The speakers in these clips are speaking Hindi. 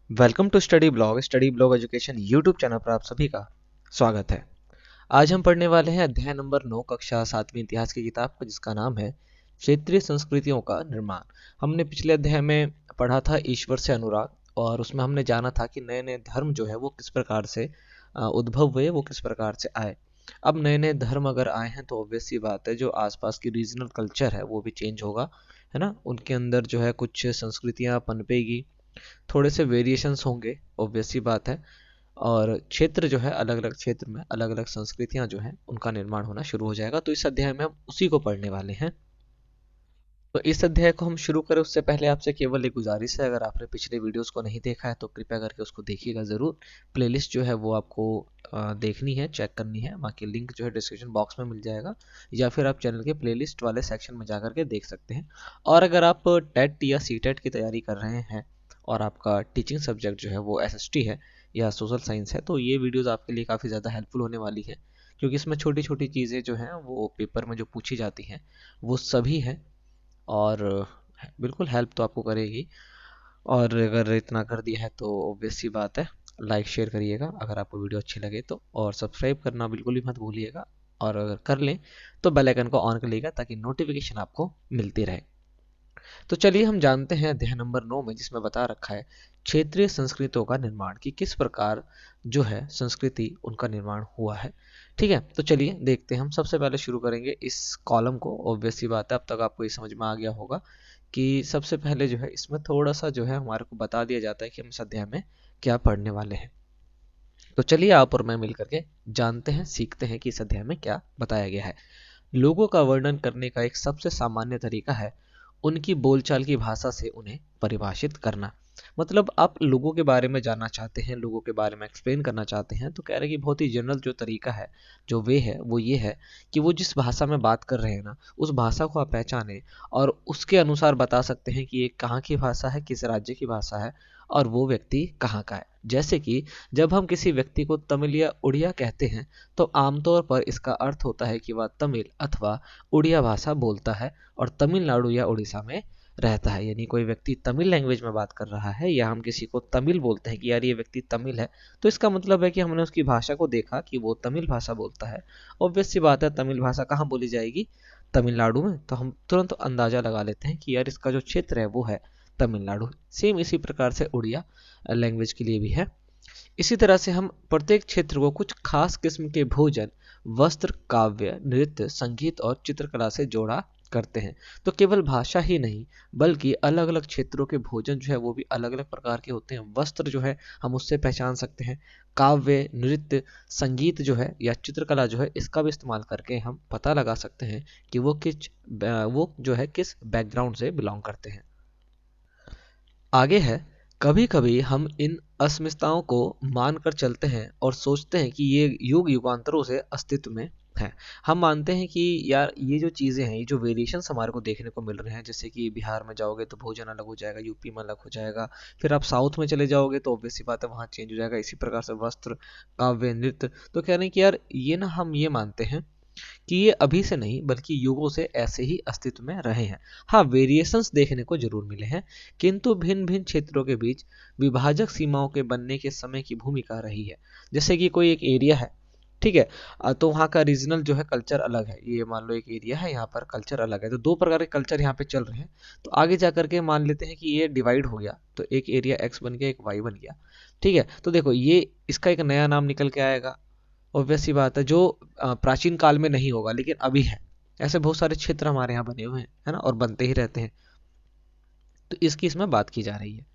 Welcome to study blog education YouTube channel पर आप सभी का स्वागत है। आज हम पढ़ने वाले हैं अध्याय नंबर 9 कक्षा 7वीं इतिहास की किताब का, जिसका नाम है क्षेत्रीय संस्कृतियों का निर्माण। हमने पिछले अध्याय में पढ़ा था ईश्वर से अनुराग, और उसमें हमने जाना था कि नए नए धर्म जो है वो किस प्रकार से उद्भव हुए, वो किस प्रकार से आए। अब नए नए धर्म अगर आए हैं तो ऑब्वियस सी बात है, जो आसपास की रीजनल कल्चर है वो भी चेंज होगा, है ना। उनके अंदर जो है कुछ संस्कृतियां पनपेगी, थोड़े से वेरिएशंस होंगे, ऑब्वियस सी बात है। और क्षेत्र जो है, अलग अलग क्षेत्र में अलग अलग संस्कृतियां जो हैं उनका निर्माण होना शुरू हो जाएगा। तो इस अध्याय में हम उसी को पढ़ने वाले हैं। तो इस अध्याय को हम शुरू करें उससे पहले आपसे केवल एक गुजारिश है, अगर आपने पिछले वीडियोस को नहीं देखा है तो कृपया करके उसको देखिएगा ज़रूर। प्लेलिस्ट जो है वो आपको देखनी है, चेक करनी है। बाकी लिंक जो है डिस्क्रिप्शन बॉक्स में मिल जाएगा, या फिर आप चैनल के प्लेलिस्ट वाले सेक्शन में जा करके देख सकते हैं। और अगर आप टेट या सी टेट की तैयारी कर रहे हैं और आपका टीचिंग सब्जेक्ट जो है वो एसएसटी है या सोशल साइंस है, तो ये वीडियोस आपके लिए काफ़ी ज़्यादा हेल्पफुल होने वाली है, क्योंकि इसमें छोटी छोटी चीज़ें जो हैं वो पेपर में जो पूछी जाती हैं वो सभी हैं, और बिल्कुल हेल्प तो आपको करेगी। और अगर इतना कर दिया है तो ऑब्वियस सी बात है, लाइक शेयर करिएगा अगर आपको वीडियो अच्छी लगे तो, और सब्सक्राइब करना बिल्कुल भी मत भूलिएगा। और अगर कर लें तो बेल आइकन को ऑन कर लीजिएगा ताकि नोटिफिकेशन आपको मिलती रहे। तो चलिए हम जानते हैं अध्याय नंबर 9 में, जिसमें बता रखा है क्षेत्रीय संस्कृतियों का निर्माण, कि किस प्रकार जो है संस्कृति उनका निर्माण हुआ है। ठीक है, तो चलिए देखते हैं। हम सबसे पहले शुरू करेंगे इस कॉलम को। ऑब्वियस सी बात है, अब तक आपको ये समझ में आ गया होगा कि सबसे पहले जो है इसमें थोड़ा सा जो है हमारे को बता दिया जाता है कि हम इस अध्याय में क्या पढ़ने वाले हैं। तो चलिए आप और मैं मिल करके जानते हैं, सीखते हैं कि इस अध्याय में क्या बताया गया है। लोगों का वर्णन करने का एक सबसे सामान्य तरीका है उनकी बोलचाल की भाषा से उन्हें परिभाषित करना। मतलब आप लोगों के बारे में जानना चाहते हैं, लोगों के बारे में एक्सप्लेन करना चाहते हैं, तो कह रहे हैं कि बहुत ही जनरल जो तरीका है, जो वे है, वो ये है कि वो जिस भाषा में बात कर रहे हैं ना, उस भाषा को आप पहचानें और उसके अनुसार बता सकते हैं कि ये कहाँ की भाषा है, किस राज्य की भाषा है, और वो व्यक्ति कहाँ का है। जैसे कि जब हम किसी व्यक्ति को तमिल या उड़िया कहते हैं, तो आमतौर पर इसका अर्थ होता है कि वह तमिल अथवा उड़िया भाषा बोलता है और तमिलनाडु या उड़ीसा में रहता है। यानी कोई व्यक्ति तमिल लैंग्वेज में बात कर रहा है, या हम किसी को तमिल बोलते हैं कि यार ये व्यक्ति तमिल है, तो इसका मतलब है कि हमने उसकी भाषा को देखा कि वो तमिल भाषा बोलता है। ऑब्वियस सी बात है, तमिल भाषा कहाँ बोली जाएगी? तमिलनाडु में। तो हम तुरंत अंदाजा लगा लेते हैं कि यार इसका जो क्षेत्र है वो है तमिलनाडु। सेम इसी प्रकार से उड़िया लैंग्वेज के लिए भी है। इसी तरह से हम प्रत्येक क्षेत्र को कुछ खास किस्म के भोजन, वस्त्र, काव्य, नृत्य, संगीत और चित्रकला से जोड़ा करते हैं। तो केवल भाषा ही नहीं, बल्कि अलग अलग क्षेत्रों के भोजन जो है वो भी अलग अलग प्रकार के होते हैं। वस्त्र जो है हम उससे पहचान सकते हैं। काव्य, नृत्य, संगीत जो है या चित्रकला जो है, इसका भी इस्तेमाल करके हम पता लगा सकते हैं कि वो जो है किस बैकग्राउंड से बिलोंग करते हैं। आगे है, कभी कभी हम इन अस्मिताओं को मानकर चलते हैं और सोचते हैं कि ये युग युगांतरों से अस्तित्व में है। हम मानते हैं कि यार ये जो चीज़ें हैं, ये जो वेरिएशंस हमारे को देखने को मिल रहे हैं, जैसे कि बिहार में जाओगे तो भोजन अलग हो जाएगा, यूपी में अलग हो जाएगा, फिर आप साउथ में चले जाओगे तो ऑब्वियस सी बात है वहाँ चेंज हो जाएगा। इसी प्रकार से वस्त्र, काव्य, नृत्य, तो कह रहे हैं कि यार ये ना, हम ये मानते हैं कि ये अभी से नहीं बल्कि युगों से ऐसे ही अस्तित्व में रहे हैं। हाँ, वेरिएशंस देखने को जरूर मिले हैं, किंतु भिन्न भिन्न क्षेत्रों के बीच विभाजक सीमाओं के बनने के समय की भूमिका रही है। जैसे कि कोई एक एरिया है, ठीक है, तो वहाँ का रीजनल जो है कल्चर अलग है। ये मान लो एक एरिया है, यहाँ पर कल्चर अलग है, तो दो प्रकार के कल्चर यहाँ पे चल रहे हैं। तो आगे जा करके मान लेते हैं कि ये डिवाइड हो गया, तो एक एरिया एक्स बन गया, एक वाई बन गया। ठीक है, तो देखो ये इसका एक नया नाम निकल के आएगा। ऑब्वियस सी बात है, जो प्राचीन काल में नहीं होगा लेकिन अभी है। ऐसे बहुत सारे क्षेत्र हमारे यहाँ बने हुए हैं, है ना, और बनते ही रहते हैं। तो इसकी इसमें बात की जा रही है।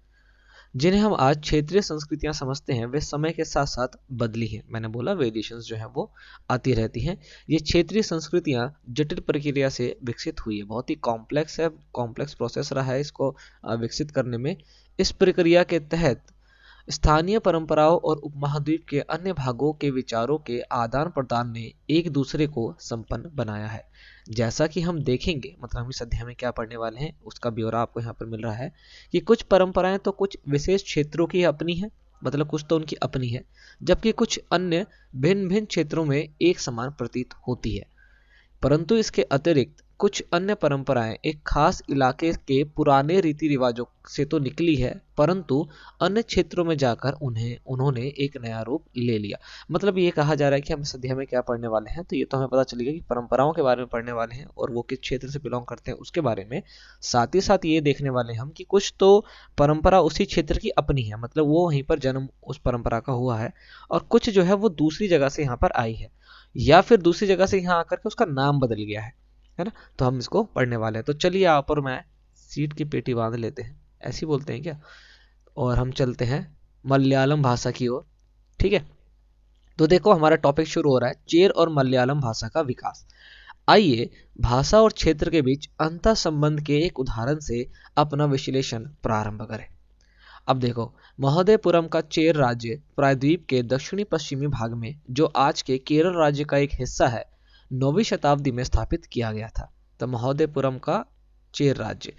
जिन्हें हम आज क्षेत्रीय संस्कृतियां समझते हैं, वे समय के साथ साथ बदली हैं। मैंने बोला वेरिएशंस जो है वो आती रहती हैं। ये क्षेत्रीय संस्कृतियां जटिल प्रक्रिया से विकसित हुई है, बहुत ही कॉम्प्लेक्स है, कॉम्प्लेक्स प्रोसेस रहा है इसको विकसित करने में। इस प्रक्रिया के तहत स्थानीय परंपराओं और उपमहाद्वीप के अन्य भागों के विचारों के आदान प्रदान ने एक दूसरे को संपन्न बनाया है। जैसा कि हम देखेंगे, मतलब हम इस अध्याय में क्या पढ़ने वाले हैं उसका ब्यौरा आपको यहाँ पर मिल रहा है, कि कुछ परंपराएं तो कुछ विशेष क्षेत्रों की अपनी है, मतलब कुछ तो उनकी अपनी है, जबकि कुछ अन्य भिन्न भिन्न क्षेत्रों में एक समान प्रतीत होती है। परंतु इसके अतिरिक्त कुछ अन्य परंपराएं एक खास इलाके के पुराने रीति रिवाजों से तो निकली है, परंतु अन्य क्षेत्रों में जाकर उन्होंने एक नया रूप ले लिया। मतलब ये कहा जा रहा है कि हम इस अध्याय में क्या पढ़ने वाले हैं, तो ये तो हमें पता चलेगा कि परंपराओं के बारे में पढ़ने वाले हैं और वो किस क्षेत्र से बिलोंग करते हैं उसके बारे में। साथ ही साथ ये देखने वाले हैं हम कि कुछ तो परंपरा उसी क्षेत्र की अपनी है, मतलब वो वहीं पर जन्म उस परंपरा का हुआ है, और कुछ जो है वो दूसरी जगह से यहाँ पर आई है, या फिर दूसरी जगह से यहाँ आकर के उसका नाम बदल गया है ना। तो हम इसको पढ़ने वाले हैं। तो चलिए आप और मैं सीट की पेटी बांध लेते हैं, ऐसी बोलते हैं क्या, और हम चलते हैं मलयालम भाषा की ओर। ठीक है, तो देखो हमारा टॉपिक शुरू हो रहा है चेर और मलयालम भाषा का विकास। आइए भाषा और क्षेत्र के बीच अंतर संबंध के एक उदाहरण से अपना विश्लेषण प्रारंभ करें। अब देखो, महोदयपुरम का चेर राज्य प्रायद्वीप के दक्षिणी पश्चिमी भाग में, जो आज के केरल राज्य का एक हिस्सा है, 9वीं शताब्दी में स्थापित किया गया था। तो महोदयपुरम का चेर राज्य,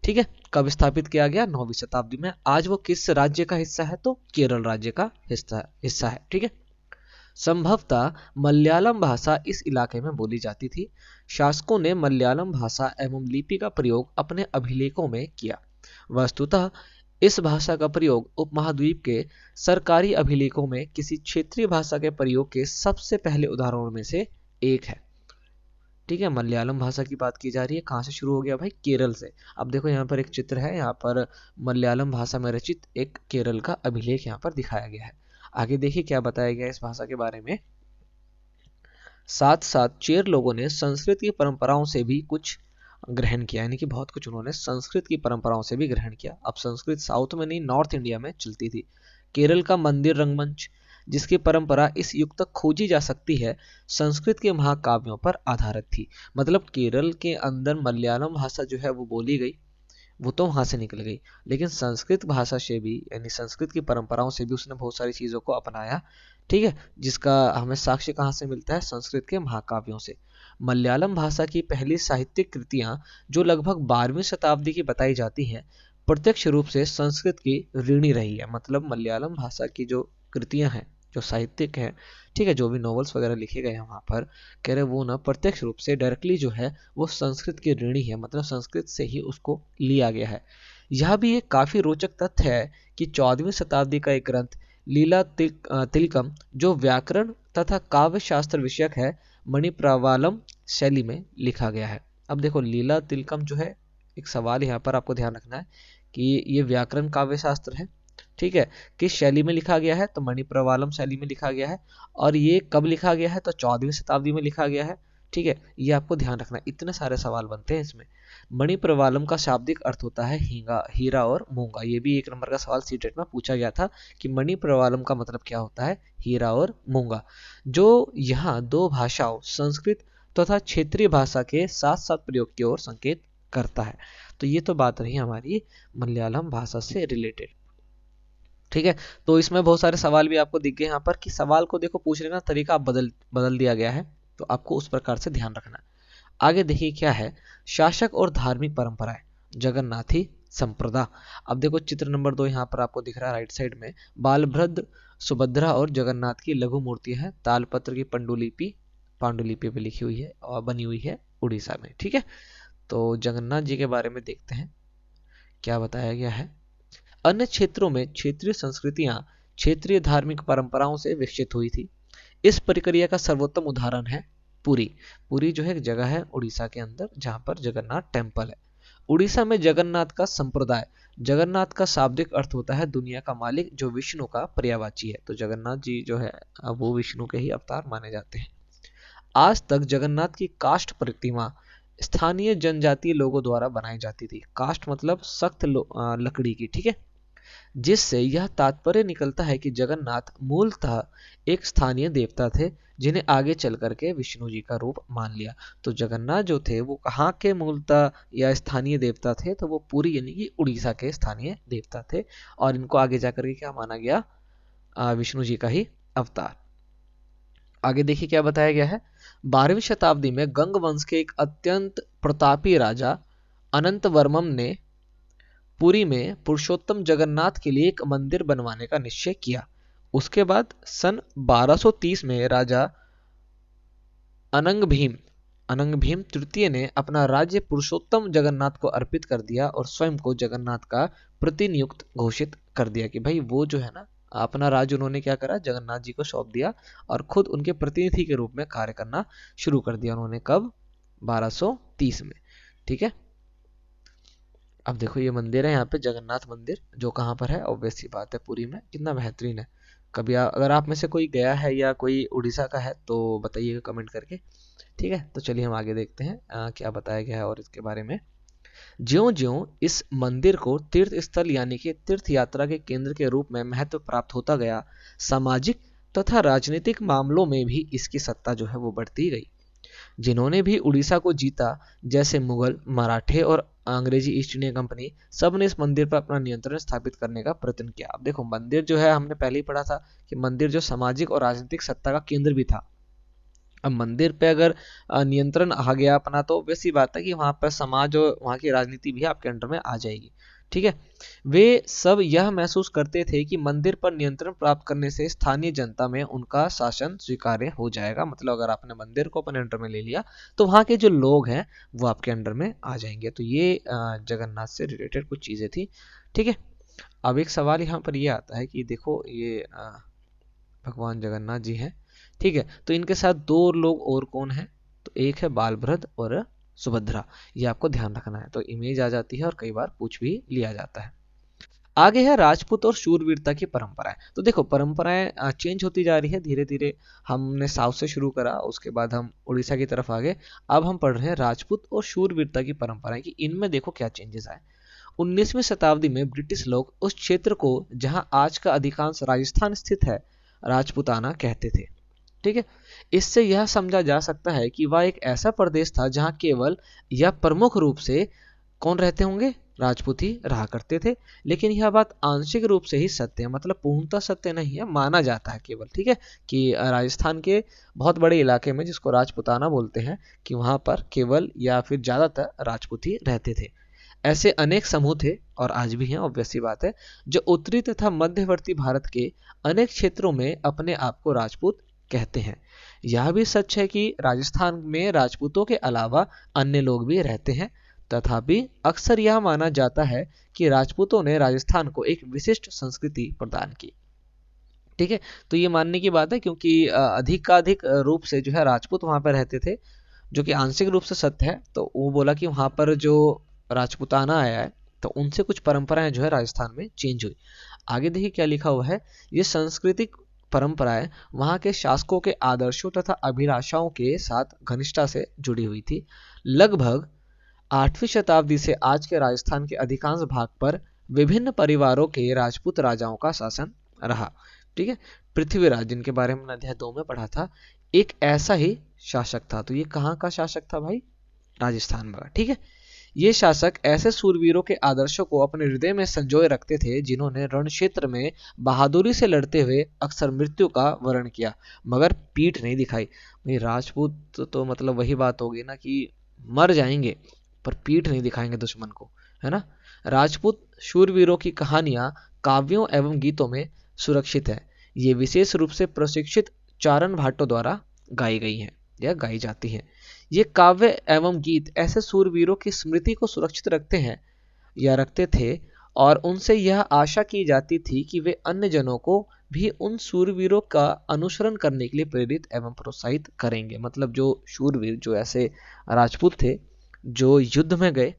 ठीक है, कब स्थापित किया गया? 9वीं शताब्दी में। आज वो किस राज्य का हिस्सा है? तो केरल राज्य का हिस्सा है। ठीक है, संभवतः मलयालम भाषा इस इलाके में बोली जाती थी। शासकों ने मलयालम भाषा एवं लिपि का प्रयोग अपने अभिलेखों में किया। वस्तुतः इस भाषा का प्रयोग उपमहाद्वीप के सरकारी अभिलेखों में किसी क्षेत्रीय भाषा के प्रयोग के सबसे पहले उदाहरणों में से एक है। ठीक है, मलयालम भाषा की बात की जा रही है, कहाँ से शुरू हो गया भाई? केरल से। अब देखो यहाँ पर एक चित्र है, यहाँ पर मलयालम भाषा में रचित एक केरल का अभिलेख यहाँ पर दिखाया गया है। आगे देखिए क्या बताया गया इस भाषा के बारे में। साथ साथ चेर लोगों ने संस्कृत की परंपराओं से भी कुछ ग्रहण किया, यानी कि बहुत कुछ उन्होंने संस्कृत की परंपराओं से भी ग्रहण किया। अब संस्कृत साउथ में नहीं, नॉर्थ इंडिया में चलती थी। केरल का मंदिर रंगमंच, जिसकी परंपरा इस युग तक खोजी जा सकती है, संस्कृत के महाकाव्यों पर आधारित थी। मतलब केरल के अंदर मलयालम भाषा जो है वो बोली गई, वो तो वहां से निकल गई, लेकिन संस्कृत भाषा से भी, यानी संस्कृत की परंपराओं से भी उसने बहुत सारी चीजों को अपनाया। ठीक है, जिसका हमें साक्ष्य कहाँ से मिलता है? संस्कृत के महाकाव्यों से। मलयालम भाषा की पहली साहित्यिक कृतियां, जो लगभग 12वीं शताब्दी की बताई जाती हैं, प्रत्यक्ष रूप से संस्कृत की ऋणी रही है। मतलब मलयालम भाषा की जो कृतियां हैं, जो साहित्यिक है, ठीक है, जो भी नॉवेल्स वगैरह लिखे गए हैं वहां पर, कह रहे वो ना प्रत्यक्ष रूप से डायरेक्टली जो है वो संस्कृत की ऋणी है, मतलब संस्कृत से ही उसको लिया गया है। यह भी एक काफी रोचक तथ्य है कि 14वीं शताब्दी का एक ग्रंथ लीला तिलकम, जो व्याकरण तथा काव्य शास्त्र विषयक है, मणिप्रवालम शैली में लिखा गया है। अब देखो लीला तिलकम जो है, एक सवाल यहाँ पर आपको ध्यान रखना है कि ये व्याकरण काव्य शास्त्र है, ठीक है, किस शैली में लिखा गया है? तो मणिप्रवालम शैली में लिखा गया है। और ये कब लिखा गया है? तो 14वीं शताब्दी में लिखा गया है। ठीक है, ये आपको ध्यान रखना है, इतने सारे सवाल बनते हैं इसमें। मणिप्रवालम का शाब्दिक अर्थ होता है हीरा और मूंगा। ये भी 1 नंबर का सवाल सीटेट में पूछा गया था कि मणिप्रवालम का मतलब क्या होता है? हीरा और मूंगा। जो यहाँ दो भाषाओं, संस्कृत तथा क्षेत्रीय भाषा के साथ साथ प्रयोग की ओर संकेत करता है। तो ये तो बात रही हमारी मलयालम भाषा से रिलेटेड। ठीक है, तो इसमें बहुत सारे सवाल भी आपको दिख गए यहाँ पर, कि सवाल को देखो पूछने का तरीका बदल दिया गया है, तो आपको उस प्रकार से ध्यान रखना है। आगे देखिए क्या है, शासक और धार्मिक परंपराएं, जगन्नाथी संप्रदा। अब देखो चित्र नंबर 2 यहाँ पर आपको दिख रहा है राइट साइड में, बालभद्र, सुभद्रा और जगन्नाथ की लघु मूर्तियां हैं। तालपत्र की पांडुलिपि पे लिखी हुई है और बनी हुई है उड़ीसा में। ठीक है, तो जगन्नाथ जी के बारे में देखते हैं क्या बताया गया है। अन्य क्षेत्रों में क्षेत्रीय संस्कृतियां क्षेत्रीय धार्मिक परंपराओं से विकसित हुई थी। इस प्रक्रिया का सर्वोत्तम उदाहरण है पुरी। पुरी जो है एक जगह है उड़ीसा के अंदर, जहां पर जगन्नाथ टेम्पल है। उड़ीसा में जगन्नाथ का संप्रदाय, जगन्नाथ का शाब्दिक अर्थ होता है दुनिया का मालिक, जो विष्णु का पर्यायवाची है। तो जगन्नाथ जी जो है वो विष्णु के ही अवतार माने जाते हैं। आज तक जगन्नाथ की काष्ठ प्रतिमा स्थानीय जनजातीय लोगों द्वारा बनाई जाती थी। काष्ठ मतलब सख्त लकड़ी की, ठीक है, जिससे यह तात्पर्य निकलता है कि जगन्नाथ मूलतः एक स्थानीय देवता थे, जिन्हें आगे चल करके विष्णु जी का रूप मान लिया। तो जगन्नाथ जो थे वो कहाँ के मूलतः या स्थानीय देवता थे? तो वो पुरी यानी कि उड़ीसा के स्थानीय देवता थे, और इनको आगे जाकर के क्या माना गया? विष्णु जी का ही अवतार। आगे देखिए क्या बताया गया है। 12वीं शताब्दी में गंग वंश के एक अत्यंत प्रतापी राजा अनंत वर्मम ने पुरी में पुरुषोत्तम जगन्नाथ के लिए एक मंदिर बनवाने का निश्चय किया। उसके बाद सन 1230 में राजा अनंग भीम अनंग भीम तृतीय ने अपना राज्य पुरुषोत्तम जगन्नाथ को अर्पित कर दिया और स्वयं को जगन्नाथ का प्रतिनियुक्त घोषित कर दिया कि भाई वो जो है ना, अपना राज्य उन्होंने क्या करा, जगन्नाथ जी को सौंप दिया और खुद उनके प्रतिनिधि के रूप में कार्य करना शुरू कर दिया उन्होंने। कब? 1230 में। ठीक है। अब देखो ये मंदिर है यहाँ पे, जगन्नाथ मंदिर, जो कहाँ पर है, ऑब्वियस सी बात है पुरी में। कितना बेहतरीन है। कभी अगर आप में से कोई गया है या कोई उड़ीसा का है तो बताइएगा कमेंट करके। ठीक है, तो चलिए हम आगे देखते हैं क्या बताया गया है और इसके बारे में। ज्यों ज्यों इस मंदिर को तीर्थ स्थल यानी कि तीर्थ यात्रा के केंद्र के रूप में महत्व प्राप्त होता गया, सामाजिक तथा राजनीतिक मामलों में भी इसकी सत्ता जो है वो बढ़ती गई। जिन्होंने भी उड़ीसा को जीता, जैसे मुगल, मराठे और अंग्रेजी ईस्ट इंडिया कंपनी, सब ने इस मंदिर पर अपना नियंत्रण स्थापित करने का प्रयत्न किया। अब देखो मंदिर जो है, हमने पहले ही पढ़ा था कि मंदिर जो सामाजिक और राजनीतिक सत्ता का केंद्र भी था। अब मंदिर पे अगर नियंत्रण आ गया अपना, तो वैसी बात है कि वहां पर समाज और वहां की राजनीति भी आपके अंडर में आ जाएगी। ठीक है। वे सब यह महसूस करते थे कि मंदिर पर नियंत्रण प्राप्त करने से स्थानीय जनता में उनका शासन स्वीकार्य हो जाएगा। मतलब अगर आपने मंदिर को अपने अंडर में ले लिया तो वहां के जो लोग हैं वो आपके अंडर में आ जाएंगे। तो ये जगन्नाथ से रिलेटेड कुछ चीजें थी। ठीक है। अब एक सवाल यहाँ पर ये आता है कि देखो ये भगवान जगन्नाथ जी हैं। ठीक है, तो इनके साथ दो लोग और कौन है? तो एक है बालभद्र और सुभद्रा। ये आपको ध्यान रखना है। तो इमेज आ जाती है और कई बार पूछ भी लिया जाता है। आगे है राजपूत और शूरवीरता की परंपराएं। तो देखो परंपराएं चेंज होती जा रही है धीरे धीरे। हमने साउथ से शुरू करा, उसके बाद हम उड़ीसा की तरफ आ गए। अब हम पढ़ रहे हैं राजपूत और शूरवीरता की परंपराएं कि इनमें देखो क्या चेंजेस आए। 19वीं शताब्दी में ब्रिटिश लोग उस क्षेत्र को जहां आज का अधिकांश राजस्थान स्थित है, राजपूताना कहते थे। ठीक है। इससे यह समझा जा सकता है कि वह एक ऐसा प्रदेश था जहां केवल या प्रमुख रूप से कौन रहते होंगे? राजपूत ही रहा करते थे। लेकिन यह बात आंशिक रूप से ही सत्य है, मतलब पूर्णतः सत्य नहीं है, माना जाता है केवल। ठीक है, कि राजस्थान के बहुत बड़े इलाके में जिसको राजपूताना बोलते हैं, कि वहां पर केवल या फिर ज्यादातर राजपूत ही रहते थे। ऐसे अनेक समूह थे और आज भी हैं, ऑब्वियस सी बात है, जो उत्तरी तथा मध्यवर्ती भारत के अनेक क्षेत्रों में अपने आप को राजपूत कहते हैं। यह भी सच है कि राजस्थान में राजपूतों के अलावा अन्य लोग भी रहते हैं। तथापि अक्सर यह माना जाता है कि राजपूतों ने राजस्थान को एक विशिष्ट संस्कृति प्रदान की। ठीक है, तो ये मानने की बात है क्योंकि अधिक का अधिक रूप से जो है राजपूत वहां पर रहते थे, जो कि आंशिक रूप से सत्य है। तो वो बोला कि वहां पर जो राजपूताना आया है तो उनसे कुछ परंपराएं जो है राजस्थान में चेंज हुई। आगे देखिए क्या लिखा हुआ है। ये सांस्कृतिक परंपराएं वहां के शासकों के आदर्शों तथा अभिलाषाओं के साथ घनिष्ठता से जुड़ी हुई थी। लगभग 8वीं शताब्दी से आज के राजस्थान के अधिकांश भाग पर विभिन्न परिवारों के राजपूत राजाओं का शासन रहा। ठीक है। पृथ्वीराज, जिनके बारे में अध्याय 2 में पढ़ा था, एक ऐसा ही शासक था। तो ये कहाँ का शासक था भाई? राजस्थान में। ठीक है। ये शासक ऐसे सूरवीरों के आदर्शों को अपने हृदय में संजोए रखते थे जिन्होंने रण क्षेत्र में बहादुरी से लड़ते हुए अक्सर मृत्यु का वर्ण किया मगर पीठ नहीं दिखाई। भाई राजपूत तो मतलब वही बात होगी ना कि मर जाएंगे पर पीठ नहीं दिखाएंगे दुश्मन को, है ना। राजपूत शूरवीरों की कहानियां काव्यों एवं गीतों में सुरक्षित है। ये विशेष रूप से प्रशिक्षित चारण भाटों द्वारा गाई गई हैं या गाई जाती हैं। ये काव्य एवं गीत ऐसे सूरवीरों की स्मृति को सुरक्षित रखते हैं या रखते थे और उनसे यह आशा की जाती थी कि वे अन्य जनों को भी उन सूरवीरों का अनुसरण करने के लिए प्रेरित एवं प्रोत्साहित करेंगे। मतलब जो शूरवीर, जो ऐसे राजपूत थे जो युद्ध में गए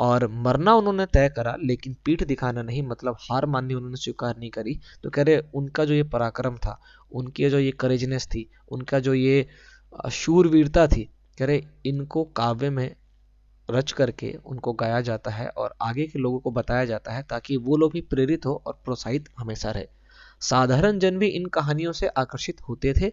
और मरना उन्होंने तय करा लेकिन पीठ दिखाना नहीं, मतलब हार माननी उन्होंने स्वीकार नहीं करी। तो कह रहे उनका जो ये पराक्रम था, उनकी जो ये करेजनेस थी, उनका जो ये शूरवीरता थी, कह रहे इनको काव्य में रच करके उनको गाया जाता है और आगे के लोगों को बताया जाता है ताकि वो लोग भी प्रेरित हो और प्रोत्साहित हमेशा रहे। साधारण जन भी इन कहानियों से आकर्षित होते थे।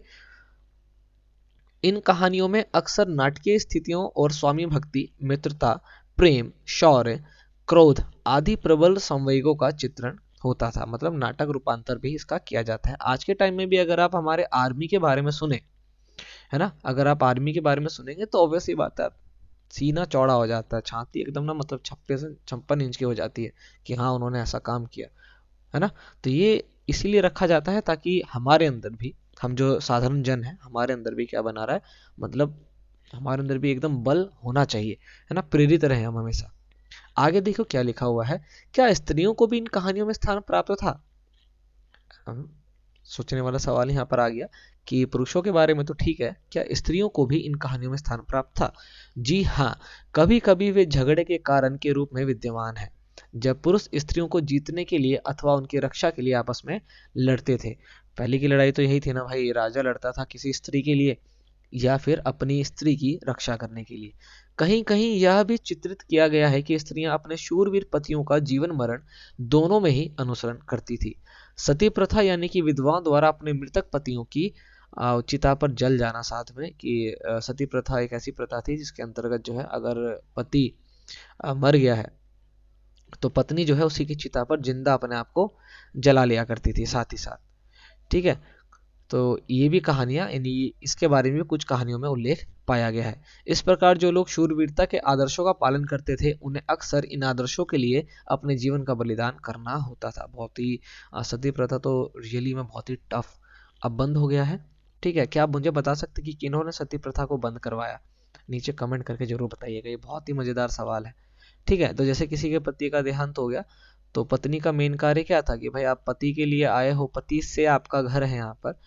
इन कहानियों में अक्सर नाटकीय स्थितियों और स्वामी भक्ति, मित्रता, प्रेम, शौर्य, क्रोध आदि प्रबल संवेगों का चित्रण होता था। मतलब नाटक रूपांतर भी इसका किया जाता है। आज के टाइम में भी अगर आप हमारे आर्मी के बारे में सुने, है ना, अगर आप आर्मी के बारे में सुनेंगे तो ऑब्वियस ही बात है, सीना चौड़ा हो जाता है, छाती एकदम ना मतलब 56 से 56 इंच की हो जाती है कि हाँ उन्होंने ऐसा काम किया, है ना। तो ये इसीलिए रखा जाता है ताकि हमारे अंदर भी, हम जो साधारण जन है, हमारे अंदर भी क्या बना रहा है, मतलब हमारे अंदर भी एकदम बल होना चाहिए, है ना, प्रेरित रहे हम हमेशा। आगे देखो क्या लिखा हुआ है, क्या स्त्रियों को भी इन कहानियों में स्थान प्राप्त था? हम सोचने वाला सवाल यहाँ पर आ गया कि पुरुषों के बारे में तो ठीक है, क्या स्त्रियों को भी इन कहानियों में स्थान प्राप्त था? जी हाँ, कभी कभी वे झगड़े के कारण के रूप में विद्यमान है, जब पुरुष स्त्रियों को जीतने के लिए अथवा उनकी रक्षा के लिए आपस में लड़ते थे। पहले की लड़ाई तो यही थी ना भाई, राजा लड़ता था किसी स्त्री के लिए या फिर अपनी स्त्री की रक्षा करने के लिए। कहीं कहीं यह भी चित्रित किया गया है कि स्त्रियां अपने शूरवीर पतियों का जीवन मरण दोनों में ही अनुसरण करती थी। सती प्रथा यानी कि विधवाओं द्वारा अपने मृतक पतियों की चिता पर जल जाना, साथ में कि सती प्रथा एक ऐसी प्रथा थी जिसके अंतर्गत जो है अगर पति मर गया है तो पत्नी जो है उसी की चिता पर जिंदा अपने आप को जला लिया करती थी साथ ही साथ। ठीक है, तो ये भी कहानियां, यानी इसके बारे में भी कुछ कहानियों में उल्लेख पाया गया है। इस प्रकार जो लोग शूरवीरता के आदर्शों का पालन करते थे उन्हें अक्सर इन आदर्शों के लिए अपने जीवन का बलिदान करना होता था। बहुत ही सती प्रथा तो रियली में बहुत ही टफ अब बंद हो गया है। ठीक है, क्या आप मुझे बता सकते कि किन्होंने सती प्रथा को बंद करवाया? नीचे कमेंट करके जरूर बताइएगा, ये बहुत ही मजेदार सवाल है। ठीक है, तो जैसे किसी के पति का देहांत हो गया तो पत्नी का मेन कार्य क्या था कि भाई आप पति के लिए आए हो, पति से आपका घर है यहाँ पर,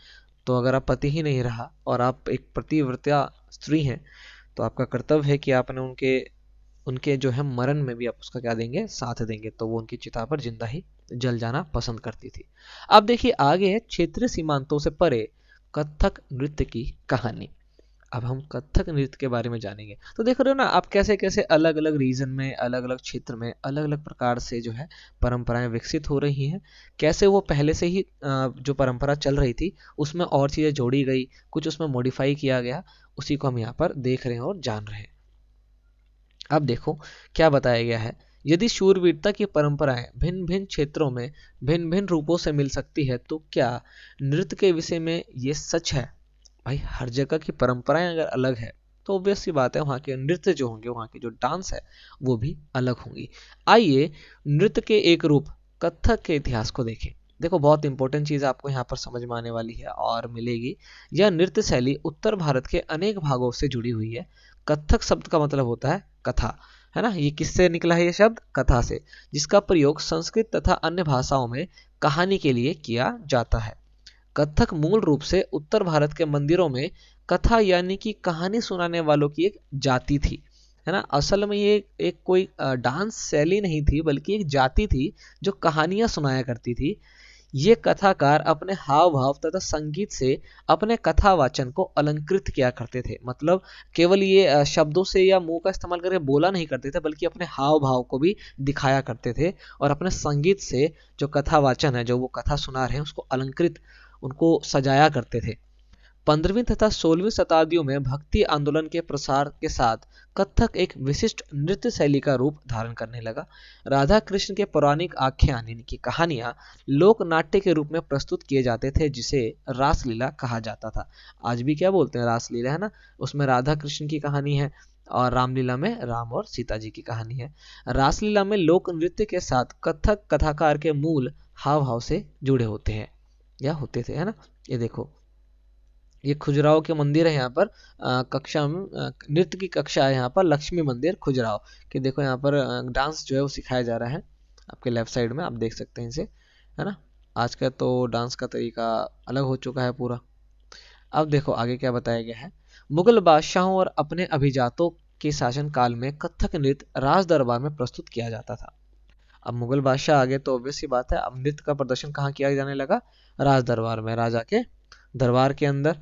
तो अगर आप पति ही नहीं रहा और आप एक पतिव्रता स्त्री हैं तो आपका कर्तव्य है कि आपने उनके उनके जो है मरण में भी आप उसका क्या देंगे, साथ देंगे। तो वो उनकी चिता पर जिंदा ही जल जाना पसंद करती थी। अब देखिए आगे है क्षेत्रीय सीमांतों से परे कथक नृत्य की कहानी। अब हम कथक नृत्य के बारे में जानेंगे। तो देख रहे हो ना आप कैसे कैसे अलग अलग रीजन में, अलग अलग क्षेत्र में अलग अलग प्रकार से जो है परंपराएं विकसित हो रही हैं। कैसे वो पहले से ही जो परंपरा चल रही थी उसमें और चीजें जोड़ी गई, कुछ उसमें मॉडिफाई किया गया, उसी को हम यहाँ पर देख रहे हैं और जान रहे हैं। अब देखो क्या बताया गया है, यदि शूरवीरता की परंपराएं भिन्न भिन्न क्षेत्रों में भिन्न भिन्न रूपों से मिल सकती है तो क्या नृत्य के विषय में ये सच है? भाई हर जगह की परंपराएं अगर अलग है तो ऑब्वियस सी बात है वहाँ के नृत्य जो होंगे, वहाँ की जो डांस है वो भी अलग होंगी। आइए नृत्य के एक रूप कथक के इतिहास को देखें। देखो बहुत इंपॉर्टेंट चीज आपको यहाँ पर समझ में आने वाली है और मिलेगी। यह नृत्य शैली उत्तर भारत के अनेक भागों से जुड़ी हुई है। कथक शब्द का मतलब होता है कथा, है ना, ये किससे निकला है ये शब्द? कथा से, जिसका प्रयोग संस्कृत तथा अन्य भाषाओं में कहानी के लिए किया जाता है। कथक मूल रूप से उत्तर भारत के मंदिरों में कथा यानी कि कहानी सुनाने वालों की एक जाति थी, है ना। असल में ये एक कोई डांस शैली नहीं थी बल्कि एक जाति थी जो कहानियां सुनाया करती थी। ये कथाकार अपने हाव भाव तथा संगीत से अपने कथा वाचन को अलंकृत किया करते थे। मतलब केवल ये शब्दों से या मुंह का इस्तेमाल करके बोला नहीं करते थे बल्कि अपने हाव भाव को भी दिखाया करते थे और अपने संगीत से जो कथा वाचन है, जो वो कथा सुना रहे हैं, उसको अलंकृत, उनको सजाया करते थे। 15वीं तथा 16वीं शताब्दियों में भक्ति आंदोलन के प्रसार के साथ कथक एक विशिष्ट नृत्य शैली का रूप धारण करने लगा। राधा कृष्ण के पौराणिक आख्यान यानी कि कहानियां लोक नाट्य के रूप में प्रस्तुत किए जाते थे, जिसे रासलीला कहा जाता था। आज भी क्या बोलते हैं, रासलीला, है ना। उसमें राधा कृष्ण की कहानी है और रामलीला में राम और सीता जी की कहानी है। रासलीला में लोक नृत्य के साथ कथक कथाकार के मूल हाव भाव से जुड़े होते हैं या होते थे, है ना। ये देखो ये खुजराहो के मंदिर है यहाँ पर, कक्षा में नृत्य की कक्षा है यहाँ पर, लक्ष्मी मंदिर खुजराहो। कि देखो यहाँ पर डांस जो है वो सिखाया जा रहा है आपके लेफ्ट साइड में, आप देख सकते हैं इसे, है ना। आज का तो डांस का तरीका अलग हो चुका है पूरा। अब देखो आगे क्या बताया गया है, मुगल बादशाहों और अपने अभिजातों के शासन काल में कथक नृत्य राज दरबार में प्रस्तुत किया जाता था। अब मुगल बादशाह आ गए तो ऑब्वियस सी बात है अब नृत्य का प्रदर्शन कहाँ किया जाने लगा, राज दरबार में, राजा के दरबार के अंदर,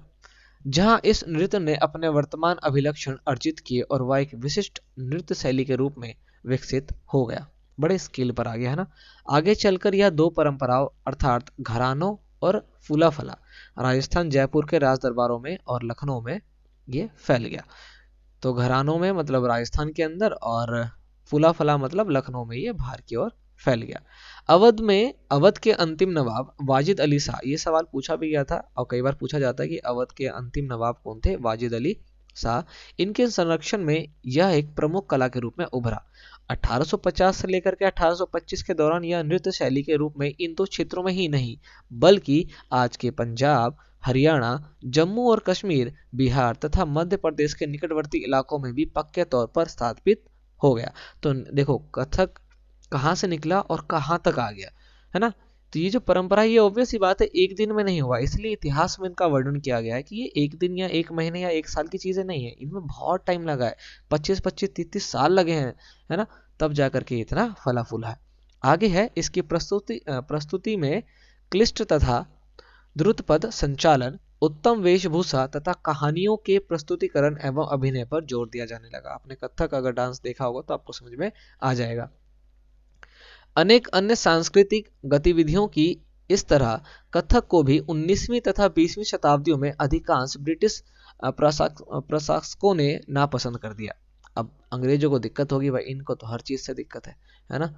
जहां इस नृत्य ने अपने वर्तमान अभिलक्षण अर्जित किए और वह एक विशिष्ट नृत्य शैली के रूप में विकसित हो गया, बड़े स्केल पर आ गया, है ना। आगे चलकर यह दो परंपराओं अर्थात घरानों और फूला फला राजस्थान जयपुर के राज दरबारों में और लखनऊ में ये फैल गया। तो घरानों में मतलब राजस्थान के अंदर और फूला फला मतलब लखनऊ में ये बाहर की ओर फैल गया। अवध में अवध के अंतिम नवाब वाजिद अली शाह, ये सवाल पूछा भी गया था और कई बार पूछा जाता है कि अवध के अंतिम नवाब कौन थे, वाजिद अली शाह। इनके संरक्षण में यह एक प्रमुख कला के रूप में उभरा। 1850 से लेकर के 1825 के दौरान यह नृत्य शैली के रूप में इन दो क्षेत्रों में ही नहीं बल्कि आज के पंजाब, हरियाणा, जम्मू और कश्मीर, बिहार तथा मध्य प्रदेश के निकटवर्ती इलाकों में भी पक्के तौर पर स्थापित हो गया। तो देखो कथक कहाँ से निकला और कहाँ तक आ गया, है ना। तो ये जो परंपरा है ये ऑब्वियस सी बात है एक दिन में नहीं हुआ, इसलिए इतिहास में इनका वर्णन किया गया है कि ये एक दिन या एक महीने या एक साल की चीजें नहीं है, इनमें बहुत टाइम लगा है, 25-25-30 साल लगे हैं, है ना, तब जाकर के इतना फला फूला है। आगे है इसकी प्रस्तुति में क्लिष्ट तथा द्रुतपद संचालन, उत्तम वेशभूषा तथा कहानियों के प्रस्तुतिकरण एवं अभिनय पर जोर दिया जाने लगा। आपने कथक अगर डांस देखा होगा तो आपको समझ में आ जाएगा। अनेक अन्य सांस्कृतिक गतिविधियों की इस तरह कथक को भी 19वीं तथा 20वीं शताब्दियों में अधिकांश ब्रिटिश प्रशासकों ने नापसंद कर दिया। अब अंग्रेजों को दिक्कत होगी भाई, इनको तो हर चीज से दिक्कत है ना।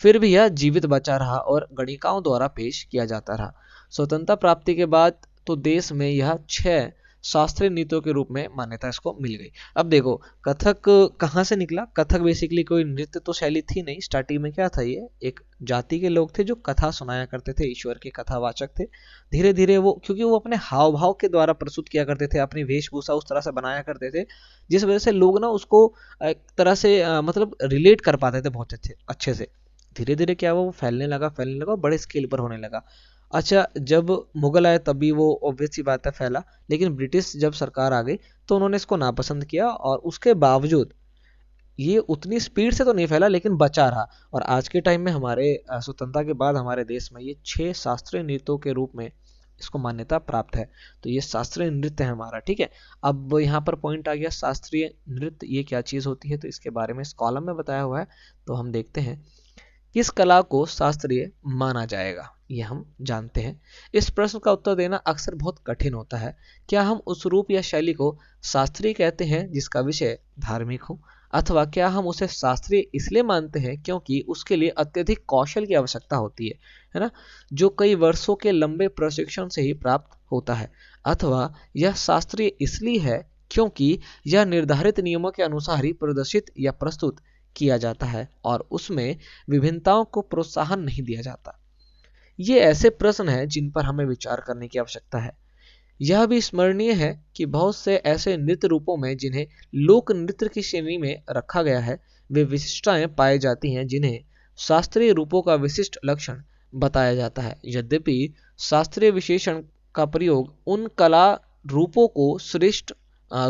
फिर भी यह जीवित बचा रहा और गणिकाओं द्वारा पेश किया जाता रहा। स्वतंत्रता प्राप्ति के बाद तो देश में यह 6 शास्त्रीय नृत्यों के रूप में मान्यता इसको मिल गई। अब देखो कथक कहाँ से निकला, कथक बेसिकली कोई नृत्य तो शैली थी नहीं, स्टार्टिंग में क्या था, ये एक जाति के लोग थे जो कथा सुनाया करते थे, ईश्वर के कथावाचक थे। धीरे धीरे वो, क्योंकि वो अपने हाव भाव के द्वारा प्रस्तुत किया करते थे, अपनी वेशभूषा उस तरह से बनाया करते थे जिस वजह से लोग ना उसको एक तरह से मतलब रिलेट कर पाते थे बहुत अच्छे से। धीरे धीरे क्या हुआ, वो फैलने लगा, बड़े स्केल पर होने लगा। अच्छा, जब मुगल आए तभी वो ऑब्वियस सी बात है फैला, लेकिन ब्रिटिश जब सरकार आ गई तो उन्होंने इसको नापसंद किया और उसके बावजूद ये उतनी स्पीड से तो नहीं फैला लेकिन बचा रहा। और आज के टाइम में हमारे स्वतंत्रता के बाद हमारे देश में ये 6 शास्त्रीय नृत्यों के रूप में इसको मान्यता प्राप्त है। तो ये शास्त्रीय नृत्य है हमारा, ठीक है। अब यहाँ पर पॉइंट आ गया शास्त्रीय नृत्य ये क्या चीज होती है, तो इसके बारे में इस कॉलम में बताया हुआ है, तो हम देखते हैं। किस कला को शास्त्रीय माना जाएगा, ये हम जानते हैं। इस प्रश्न का उत्तर देना अक्सर बहुत कठिन होता है। क्या हम उस रूप या शैली को शास्त्रीय कहते हैं जिसका विषय धार्मिक हो, अथवा क्या हम उसे शास्त्रीय इसलिए मानते हैं क्योंकि उसके लिए अत्यधिक कौशल की आवश्यकता होती है ना, जो कई वर्षों के लंबे प्रशिक्षण से ही प्राप्त होता है, अथवा यह शास्त्रीय इसलिए है क्योंकि यह निर्धारित नियमों के अनुसार ही प्रदर्शित या प्रस्तुत किया जाता है और उसमें विभिन्नताओं को प्रोत्साहन नहीं दिया जाता। ये ऐसे प्रश्न हैं जिन पर हमें विचार करने की आवश्यकता है। यह भी स्मरणीय है कि बहुत से ऐसे नृत्य रूपों में जिन्हें लोक नृत्य की श्रेणी में रखा गया है, वे विशिष्टताएं पाई जाती हैं जिन्हें शास्त्रीय रूपों का विशिष्ट लक्षण बताया जाता है। यद्यपि शास्त्रीय विशेषण का प्रयोग उन कला रूपों को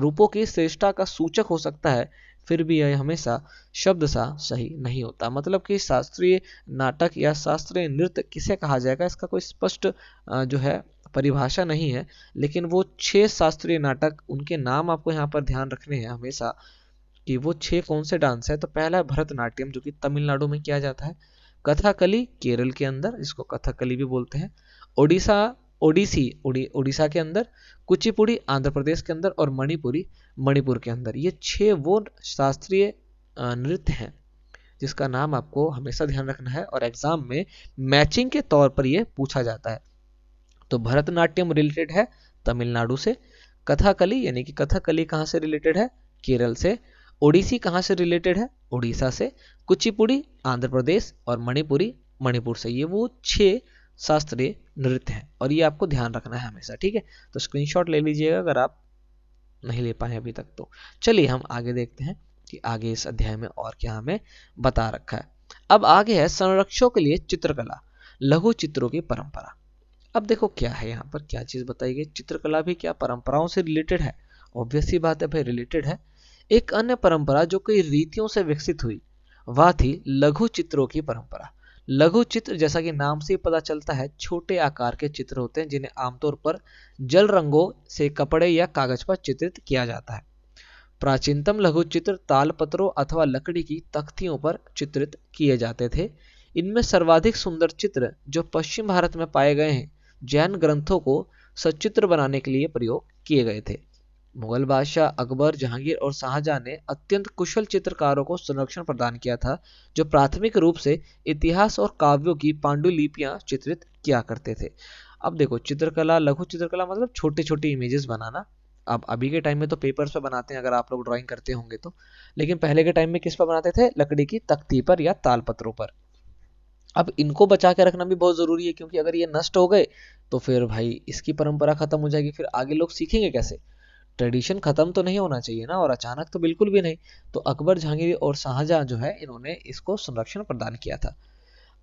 रूपों की श्रेष्ठता का सूचक हो सकता है, फिर भी यह हमेशा शब्द सा सही नहीं होता। मतलब कि शास्त्रीय नाटक या शास्त्रीय नृत्य किसे कहा जाएगा इसका कोई स्पष्ट जो है परिभाषा नहीं है, लेकिन वो 6 शास्त्रीय नाटक, उनके नाम आपको यहाँ पर ध्यान रखने हैं हमेशा कि वो 6 कौन से डांस है। तो पहला है भरतनाट्यम जो कि तमिलनाडु में किया जाता है, कथकली केरल के अंदर, इसको कथकली भी बोलते हैं, ओडिशा उड़ीसा के अंदर, कुचिपुड़ी आंध्र प्रदेश के अंदर और मणिपुरी मणिपुर के अंदर। ये 6 वो शास्त्रीय नृत्य हैं जिसका नाम आपको हमेशा ध्यान रखना है और एग्जाम में मैचिंग के तौर पर ये पूछा जाता है। तो भरतनाट्यम रिलेटेड है तमिलनाडु से, कथकली यानी कि कथकली कहाँ से रिलेटेड है, केरल से, ओडिसी कहाँ से रिलेटेड है, उड़ीसा से, कुचिपुड़ी आंध्र प्रदेश और मणिपुरी मणिपुर से। ये वो 6 शास्त्रीय नृत्य हैं और ये आपको ध्यान रखना है हमेशा, ठीक है। तो स्क्रीनशॉट ले लीजिएगा अगर आप नहीं ले पाए अभी तक तो। चलिए हम आगे देखते हैं कि आगे इस अध्याय में और क्या हमें बता रखा है। अब आगे है संरक्षकों के लिए चित्रकला, लघु चित्रों की परंपरा। अब देखो क्या है यहाँ पर, क्या चीज बताई गई, चित्रकला भी क्या परंपराओं से रिलेटेड है, ऑब्वियस सी बात है भाई रिलेटेड है। एक अन्य परंपरा जो कई रीतियों से विकसित हुई वह थी लघु चित्रों की परंपरा। लघु चित्र जैसा कि नाम से पता चलता है छोटे आकार के चित्र होते हैं जिन्हें आमतौर पर जल रंगों से कपड़े या कागज पर चित्रित किया जाता है। प्राचीनतम लघु चित्र तालपत्रों अथवा लकड़ी की तख्तियों पर चित्रित किए जाते थे। इनमें सर्वाधिक सुंदर चित्र जो पश्चिम भारत में पाए गए हैं जैन ग्रंथों को सचित्र बनाने के लिए प्रयोग किए गए थे। मुगल बादशाह अकबर, जहांगीर और शाहजहां ने अत्यंत कुशल चित्रकारों को संरक्षण प्रदान किया था जो प्राथमिक रूप से इतिहास और काव्यों की पांडुलिपियां चित्रित किया करते थे। अब देखो चित्रकला, लघु चित्रकला मतलब छोटे छोटे इमेजेस बनाना। अब अभी के टाइम में तो पेपर्स पे बनाते हैं अगर आप लोग ड्राइंग करते होंगे तो, लेकिन पहले के टाइम में किस पर बनाते थे, लकड़ी की तख्ती पर या तालपत्रों पर। अब इनको बचा के रखना भी बहुत जरूरी है, क्योंकि अगर ये नष्ट हो गए तो फिर भाई इसकी परंपरा खत्म हो जाएगी, फिर आगे लोग सीखेंगे कैसे। ट्रेडिशन खत्म तो नहीं होना चाहिए ना, और अचानक तो बिल्कुल भी नहीं। तो अकबर, जहांगीर और शाहजहां जो है, इन्होंने इसको संरक्षण प्रदान किया था।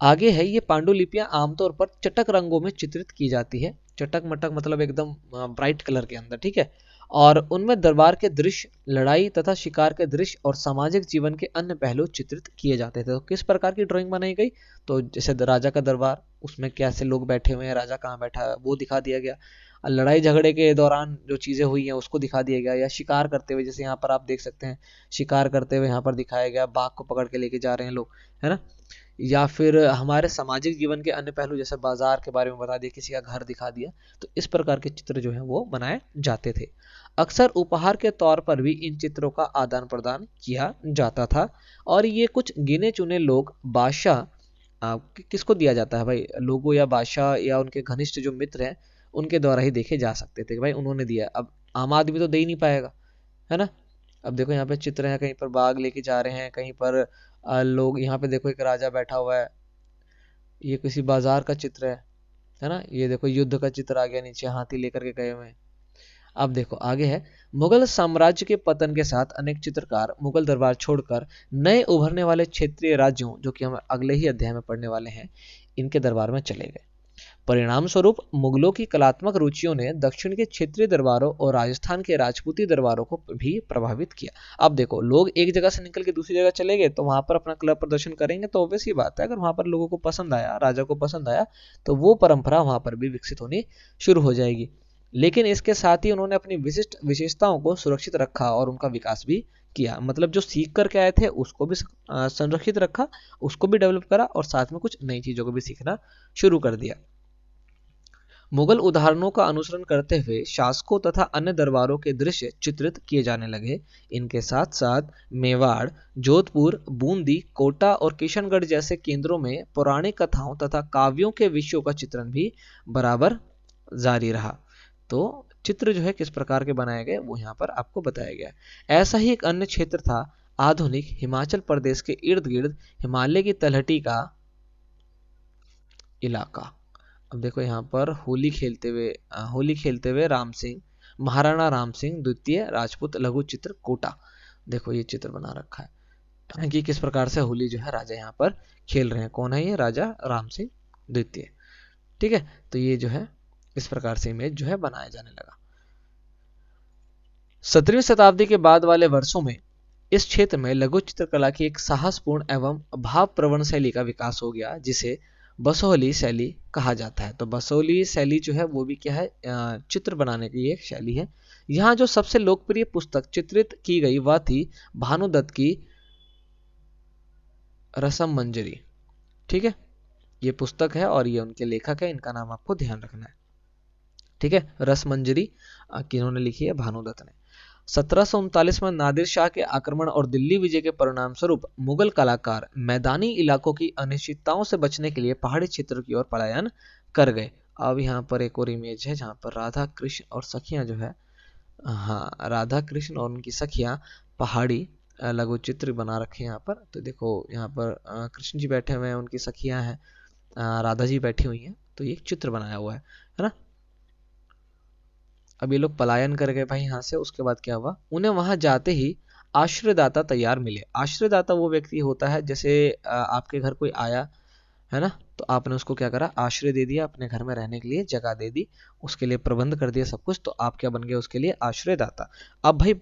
आगे है, ये पांडुलिपियां आमतौर पर चटक रंगों में चित्रित की जाती है। चटक मटक मतलब एकदम ब्राइट कलर के अंदर, ठीक है। और उनमें दरबार के दृश्य, लड़ाई तथा शिकार के दृश्य और सामाजिक जीवन के अन्य पहलू चित्रित किए जाते थे। तो किस प्रकार की ड्राइंग बनाई गई, तो जैसे राजा का दरबार, उसमें कैसे लोग बैठे हुए हैं, राजा कहाँ बैठा है वो दिखा दिया गया। लड़ाई झगड़े के दौरान जो चीजें हुई हैं उसको दिखा दिया गया, या शिकार करते हुए, जैसे यहाँ पर आप देख सकते हैं शिकार करते हुए यहाँ पर दिखाया गया, बाघ को पकड़ के लेके जा रहे हैं लोग, है ना। या फिर हमारे सामाजिक जीवन के अन्य पहलू, जैसे बाजार के बारे में बता दिया, किसी का घर दिखा दिया। तो इस प्रकार के चित्र जो है वो बनाए जाते थे। अक्सर उपहार के तौर पर भी इन चित्रों का आदान प्रदान किया जाता था। और ये कुछ गिने चुने लोग, बादशाह, किसको दिया जाता है भाई, लोगों या बादशाह या उनके घनिष्ठ जो मित्र हैं उनके द्वारा ही देखे जा सकते थे कि भाई उन्होंने दिया। अब आम आदमी तो दे ही नहीं पाएगा, है ना। अब देखो यहाँ पे चित्र है, कहीं पर बाघ लेके जा रहे हैं, कहीं पर लोग, यहाँ पे देखो एक राजा बैठा हुआ है, ये किसी बाजार का चित्र है ना। ये देखो युद्ध का चित्र आ गया, नीचे हाथी लेकर के गए हुए हैं। अब देखो आगे है, मुगल साम्राज्य के पतन के साथ अनेक चित्रकार मुगल दरबार छोड़कर नए उभरने वाले क्षेत्रीय राज्यों, जो कि हम अगले ही अध्याय में पढ़ने वाले हैं, इनके दरबार में चले गए। परिणाम स्वरूप मुगलों की कलात्मक रुचियों ने दक्षिण के क्षेत्रीय दरबारों और राजस्थान के राजपूती दरबारों को भी प्रभावित किया। अब देखो, लोग एक जगह से निकल के दूसरी जगह चले गए तो वहां पर अपना कला प्रदर्शन करेंगे, तो ऑब्वियस ही बात है, अगर वहां पर लोगों को पसंद आया, राजा को पसंद आया, तो वो परंपरा वहां पर भी विकसित होनी शुरू हो जाएगी। लेकिन इसके साथ ही उन्होंने अपनी विशिष्ट विशेषताओं को सुरक्षित रखा और उनका विकास भी किया। मतलब जो सीख करके आए थे उसको भी संरक्षित रखा, उसको भी डेवलप करा, और साथ में कुछ नई चीजों को भी सीखना शुरू कर दिया। मुगल उदाहरणों का अनुसरण करते हुए शासकों तथा अन्य दरबारों के दृश्य चित्रित किए जाने लगे। इनके साथ साथ मेवाड़, जोधपुर, बूंदी, कोटा और किशनगढ़ जैसे केंद्रों में पौराणिक कथाओं तथा काव्यों के विषयों का चित्रण भी बराबर जारी रहा। तो चित्र जो है किस प्रकार के बनाए गए वो यहाँ पर आपको बताया गया है। ऐसा ही एक अन्य क्षेत्र था आधुनिक हिमाचल प्रदेश के इर्द गिर्द हिमालय की तलहटी का इलाका। अब देखो यहाँ पर होली खेलते हुए राम सिंह, महाराणा राम सिंह द्वितीय राजपूत लघु चित्र कोटा। देखो ये चित्र बना रखा है कि किस प्रकार से होली जो है राजा यहाँ पर खेल रहे हैं। कौन है ये, राजा राम सिंह द्वितीय, ठीक है। तो ये जो है इस प्रकार से इमेज जो है बनाया जाने लगा। 17वीं शताब्दी के बाद वाले वर्षों में इस क्षेत्र में लघु चित्रकला की एक साहसपूर्ण एवं भावप्रवण शैली का विकास हो गया, जिसे बसोहली शैली कहा जाता है। तो बसोहली शैली जो है वो भी क्या है, चित्र बनाने की एक शैली है। यहाँ जो सबसे लोकप्रिय पुस्तक चित्रित की गई वह थी भानुदत्त की रसम मंजरी, ठीक है। ये पुस्तक है और ये उनके लेखक है, इनका नाम आपको ध्यान रखना है, ठीक है। रस मंजरी किन्होंने लिखी है, भानुदत्त ने। 1739 में नादिर शाह के आक्रमण और दिल्ली विजय के परिणाम स्वरूप मुगल कलाकार मैदानी इलाकों की अनिश्चितताओं से बचने के लिए पहाड़ी क्षेत्र की ओर पलायन कर गए। अब यहाँ पर एक और इमेज है जहाँ पर राधा कृष्ण और सखियां जो है, हाँ, राधा कृष्ण और उनकी सखियां पहाड़ी लघु चित्र बना रखे हैं यहाँ पर। तो देखो यहाँ पर कृष्ण जी बैठे हुए हैं, उनकी सखियां हैं, राधा जी बैठी हुई हैं। तो ये एक चित्र बनाया हुआ है ना। अब ये लोग पलायन कर गए भाई यहाँ से। उसके बाद क्या हुआ, उन्हें वहां जाते ही आश्रयदाता तैयार मिले। आश्रयदाता वो व्यक्ति होता है, जैसे आपके घर कोई आया, है ना, तो आपने उसको क्या करा, आश्रय दे दिया, अपने घर में रहने के लिए जगह दे दी, उसके लिए प्रबंध कर दिया सब कुछ, तो आप क्या बन गए उसके लिए, आश्रयदाता। अब भाई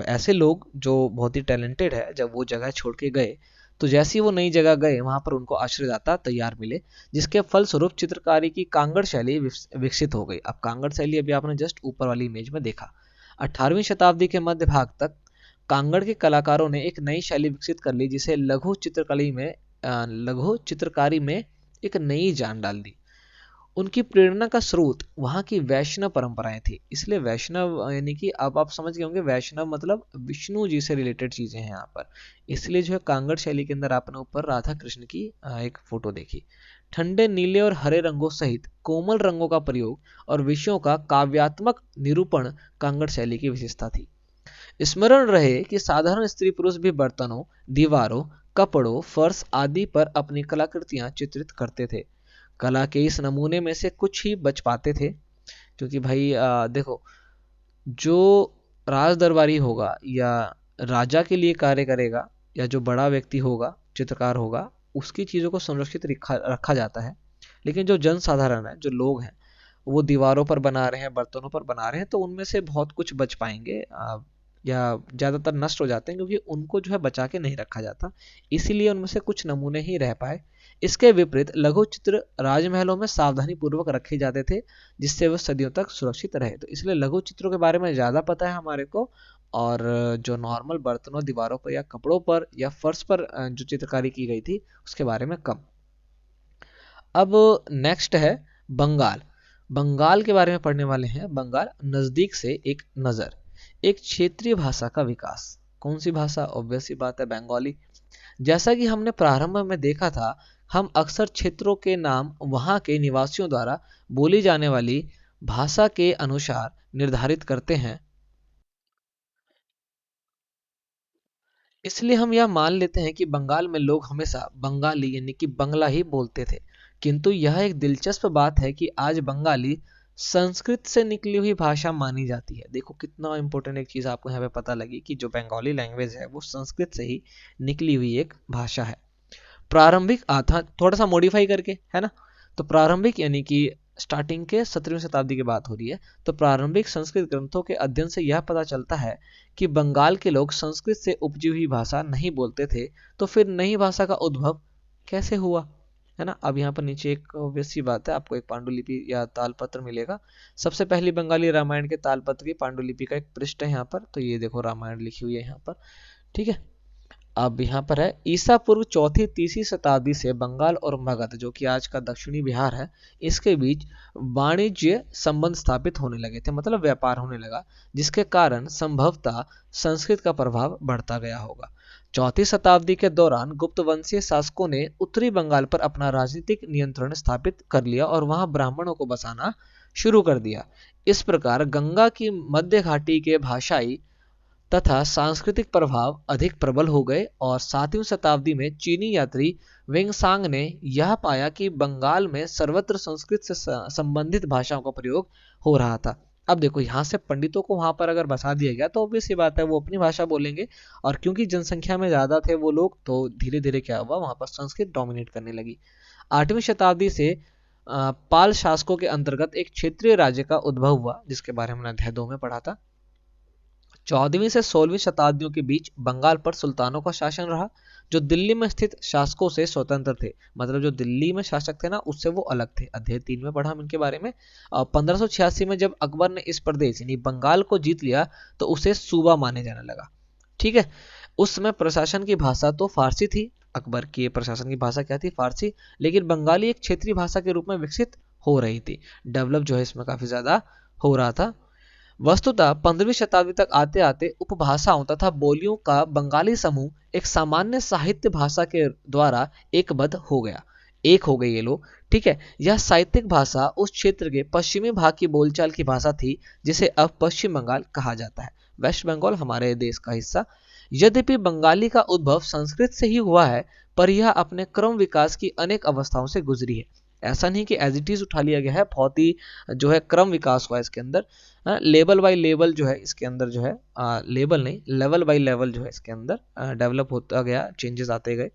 ऐसे लोग जो बहुत ही टैलेंटेड है, जब वो जगह छोड़ के गए, तो जैसे ही वो नई जगह गए वहां पर उनको आश्रयदाता तैयार मिले, जिसके फलस्वरूप चित्रकारी की कांगड़ शैली विकसित हो गई। अब कांगड़ शैली अभी आपने जस्ट ऊपर वाली इमेज में देखा। 18वीं शताब्दी के मध्य भाग तक कांगड़ के कलाकारों ने एक नई शैली विकसित कर ली, जिसे लघु चित्रकारी में एक नई जान डाल दी। उनकी प्रेरणा का स्रोत वहां की वैष्णव परंपराएं थी। इसलिए वैष्णव यानी कि अब आप समझ गए होंगे, वैष्णव मतलब विष्णु जी से रिलेटेड चीजें हैं यहाँ पर। इसलिए जो है कांगड़ शैली के अंदर आपने ऊपर राधा कृष्ण की एक फोटो देखी। ठंडे नीले और हरे रंगों सहित कोमल रंगों का प्रयोग और विषयों का काव्यात्मक निरूपण कांगड़ शैली की विशेषता थी। स्मरण रहे कि साधारण स्त्री पुरुष भी बर्तनों, दीवारों, कपड़ों, फर्श आदि पर अपनी कलाकृतियां चित्रित करते थे। कला के इस नमूने में से कुछ ही बच पाते थे, क्योंकि भाई देखो, जो राज दरबारी होगा या राजा के लिए कार्य करेगा या जो बड़ा व्यक्ति होगा, चित्रकार होगा, उसकी चीज़ों को संरक्षित रखा जाता है। लेकिन जो जन साधारण है, जो लोग हैं, वो दीवारों पर बना रहे हैं, बर्तनों पर बना रहे हैं, तो उनमें से बहुत कुछ बच पाएंगे या ज़्यादातर नष्ट हो जाते हैं, क्योंकि उनको जो है बचा के नहीं रखा जाता। इसीलिए उनमें से कुछ नमूने ही रह पाए। इसके विपरीत लघु चित्र राजमहलों में सावधानी पूर्वक रखे जाते थे, जिससे वह सदियों तक सुरक्षित रहे। तो इसलिए लघु चित्रों के बारे में ज़्यादा पता है हमारे को, और जो नॉर्मल बर्तनों, दीवारों पर या कपड़ों पर या फर्श पर जो चित्रकारी की गई थी उसके बारे में कम। अब नेक्स्ट है बंगाल। बंगाल के बारे में पढ़ने वाले हैं। बंगाल, नजदीक से एक नजर। एक क्षेत्रीय भाषा का विकास। कौन सी भाषा? ऑब्वियस सी बात है, बंगाली। जैसा कि हमने प्रारंभ में देखा था, हम अक्सर क्षेत्रों के नाम वहां के निवासियों द्वारा बोली जाने वाली भाषा के अनुसार निर्धारित करते हैं। इसलिए हम यह मान लेते हैं कि बंगाल में लोग हमेशा बंगाली यानी कि बंगला ही बोलते थे। किंतु यह एक दिलचस्प बात है कि आज बंगाली संस्कृत से निकली हुई भाषा मानी जाती है। देखो कितना इंपॉर्टेंट एक चीज आपको यहाँ पे पता लगी कि जो बंगाली लैंग्वेज है वो संस्कृत से ही निकली हुई एक भाषा है। प्रारंभिक था थोड़ा सा मॉडिफाई करके, है ना। तो प्रारंभिक यानी कि स्टार्टिंग के 17वीं शताब्दी की बात हो रही है। तो प्रारंभिक संस्कृत ग्रंथों के अध्ययन से यह पता चलता है कि बंगाल के लोग संस्कृत से उपजी हुई भाषा नहीं बोलते थे। तो फिर नई भाषा का उद्भव कैसे हुआ, है ना। अब यहाँ पर नीचे एक ऑब्वियस सी बात है, आपको एक पांडुलिपि या तालपत्र मिलेगा। सबसे पहली बंगाली रामायण के तालपत्र की पांडुलिपि का एक पृष्ठ है यहाँ पर। तो ये देखो रामायण लिखी हुई है यहाँ पर, ठीक है। अब यहाँ पर है ईसा पूर्व चौथी तीसरी शताब्दी से बंगाल और मगध, जो कि आज का दक्षिणी बिहार है, इसके बीच वाणिज्य संबंध स्थापित होने लगे थे, मतलब व्यापार होने लगा, जिसके कारण संभवतः संस्कृत का प्रभाव बढ़ता गया होगा। चौथी शताब्दी के दौरान गुप्त वंशीय शासकों ने उत्तरी बंगाल पर अपना राजनीतिक नियंत्रण स्थापित कर लिया और वहां ब्राह्मणों को बसाना शुरू कर दिया। इस प्रकार गंगा की मध्य घाटी के भाषाई तथा सांस्कृतिक प्रभाव अधिक प्रबल हो गए और 7वीं शताब्दी में चीनी यात्री वेंगसांग ने यह पाया कि बंगाल में सर्वत्र संस्कृत से संबंधित भाषाओं का प्रयोग हो रहा था। अब देखो यहाँ से पंडितों को वहां पर अगर बसा दिया गया तो ऑब्वियस सी बात है वो अपनी भाषा बोलेंगे, और क्योंकि जनसंख्या में ज्यादा थे वो लोग, तो धीरे धीरे क्या हुआ, वहां पर संस्कृत डोमिनेट करने लगी। 8वीं शताब्दी से पाल शासकों के अंतर्गत एक क्षेत्रीय राज्य का उद्भव हुआ, जिसके बारे में हमने अध्याय 2 में पढ़ा था। 14वीं से 16वीं शताब्दियों के बीच बंगाल पर सुल्तानों का शासन रहा, जो दिल्ली में स्थित शासकों से स्वतंत्र थे। मतलब जो दिल्ली में शासक थे ना, उससे वो अलग थे। अध्याय 3 में पढ़ा हम इनके बारे में। 1586 में जब अकबर ने इस प्रदेश यानी बंगाल को जीत लिया तो उसे सूबा माने जाने लगा, ठीक है। उस समय प्रशासन की भाषा तो फारसी थी। अकबर की प्रशासन की भाषा क्या थी? फारसी। लेकिन बंगाली एक क्षेत्रीय भाषा के रूप में विकसित हो रही थी। डेवलप जो है इसमें काफी ज्यादा हो रहा था। वस्तुतः 15वीं शताब्दी तक आते आते उपभाषाओं तथा बोलियों का बंगाली समूह एक सामान्य साहित्य भाषा के द्वारा एकबद्ध हो गया, एक हो गए ये लोग, ठीक है। यह साहित्यिक भाषा उस क्षेत्र के पश्चिमी भाग की बोलचाल की भाषा थी, जिसे अब पश्चिम बंगाल कहा जाता है। वेस्ट बंगाल हमारे देश का हिस्सा। यद्यपि बंगाली का उद्भव संस्कृत से ही हुआ है, पर यह अपने क्रम विकास की अनेक अवस्थाओं से गुजरी है। ऐसा नहीं कि एज इट इज उठा लिया गया है, बहुत ही जो है क्रम विकास हुआ इसके अंदर। लेवल बाय लेवल जो है इसके अंदर जो है, लेवल नहीं, लेवल बाय लेवल जो है इसके अंदर डेवलप होता गया, चेंजेस आते गए।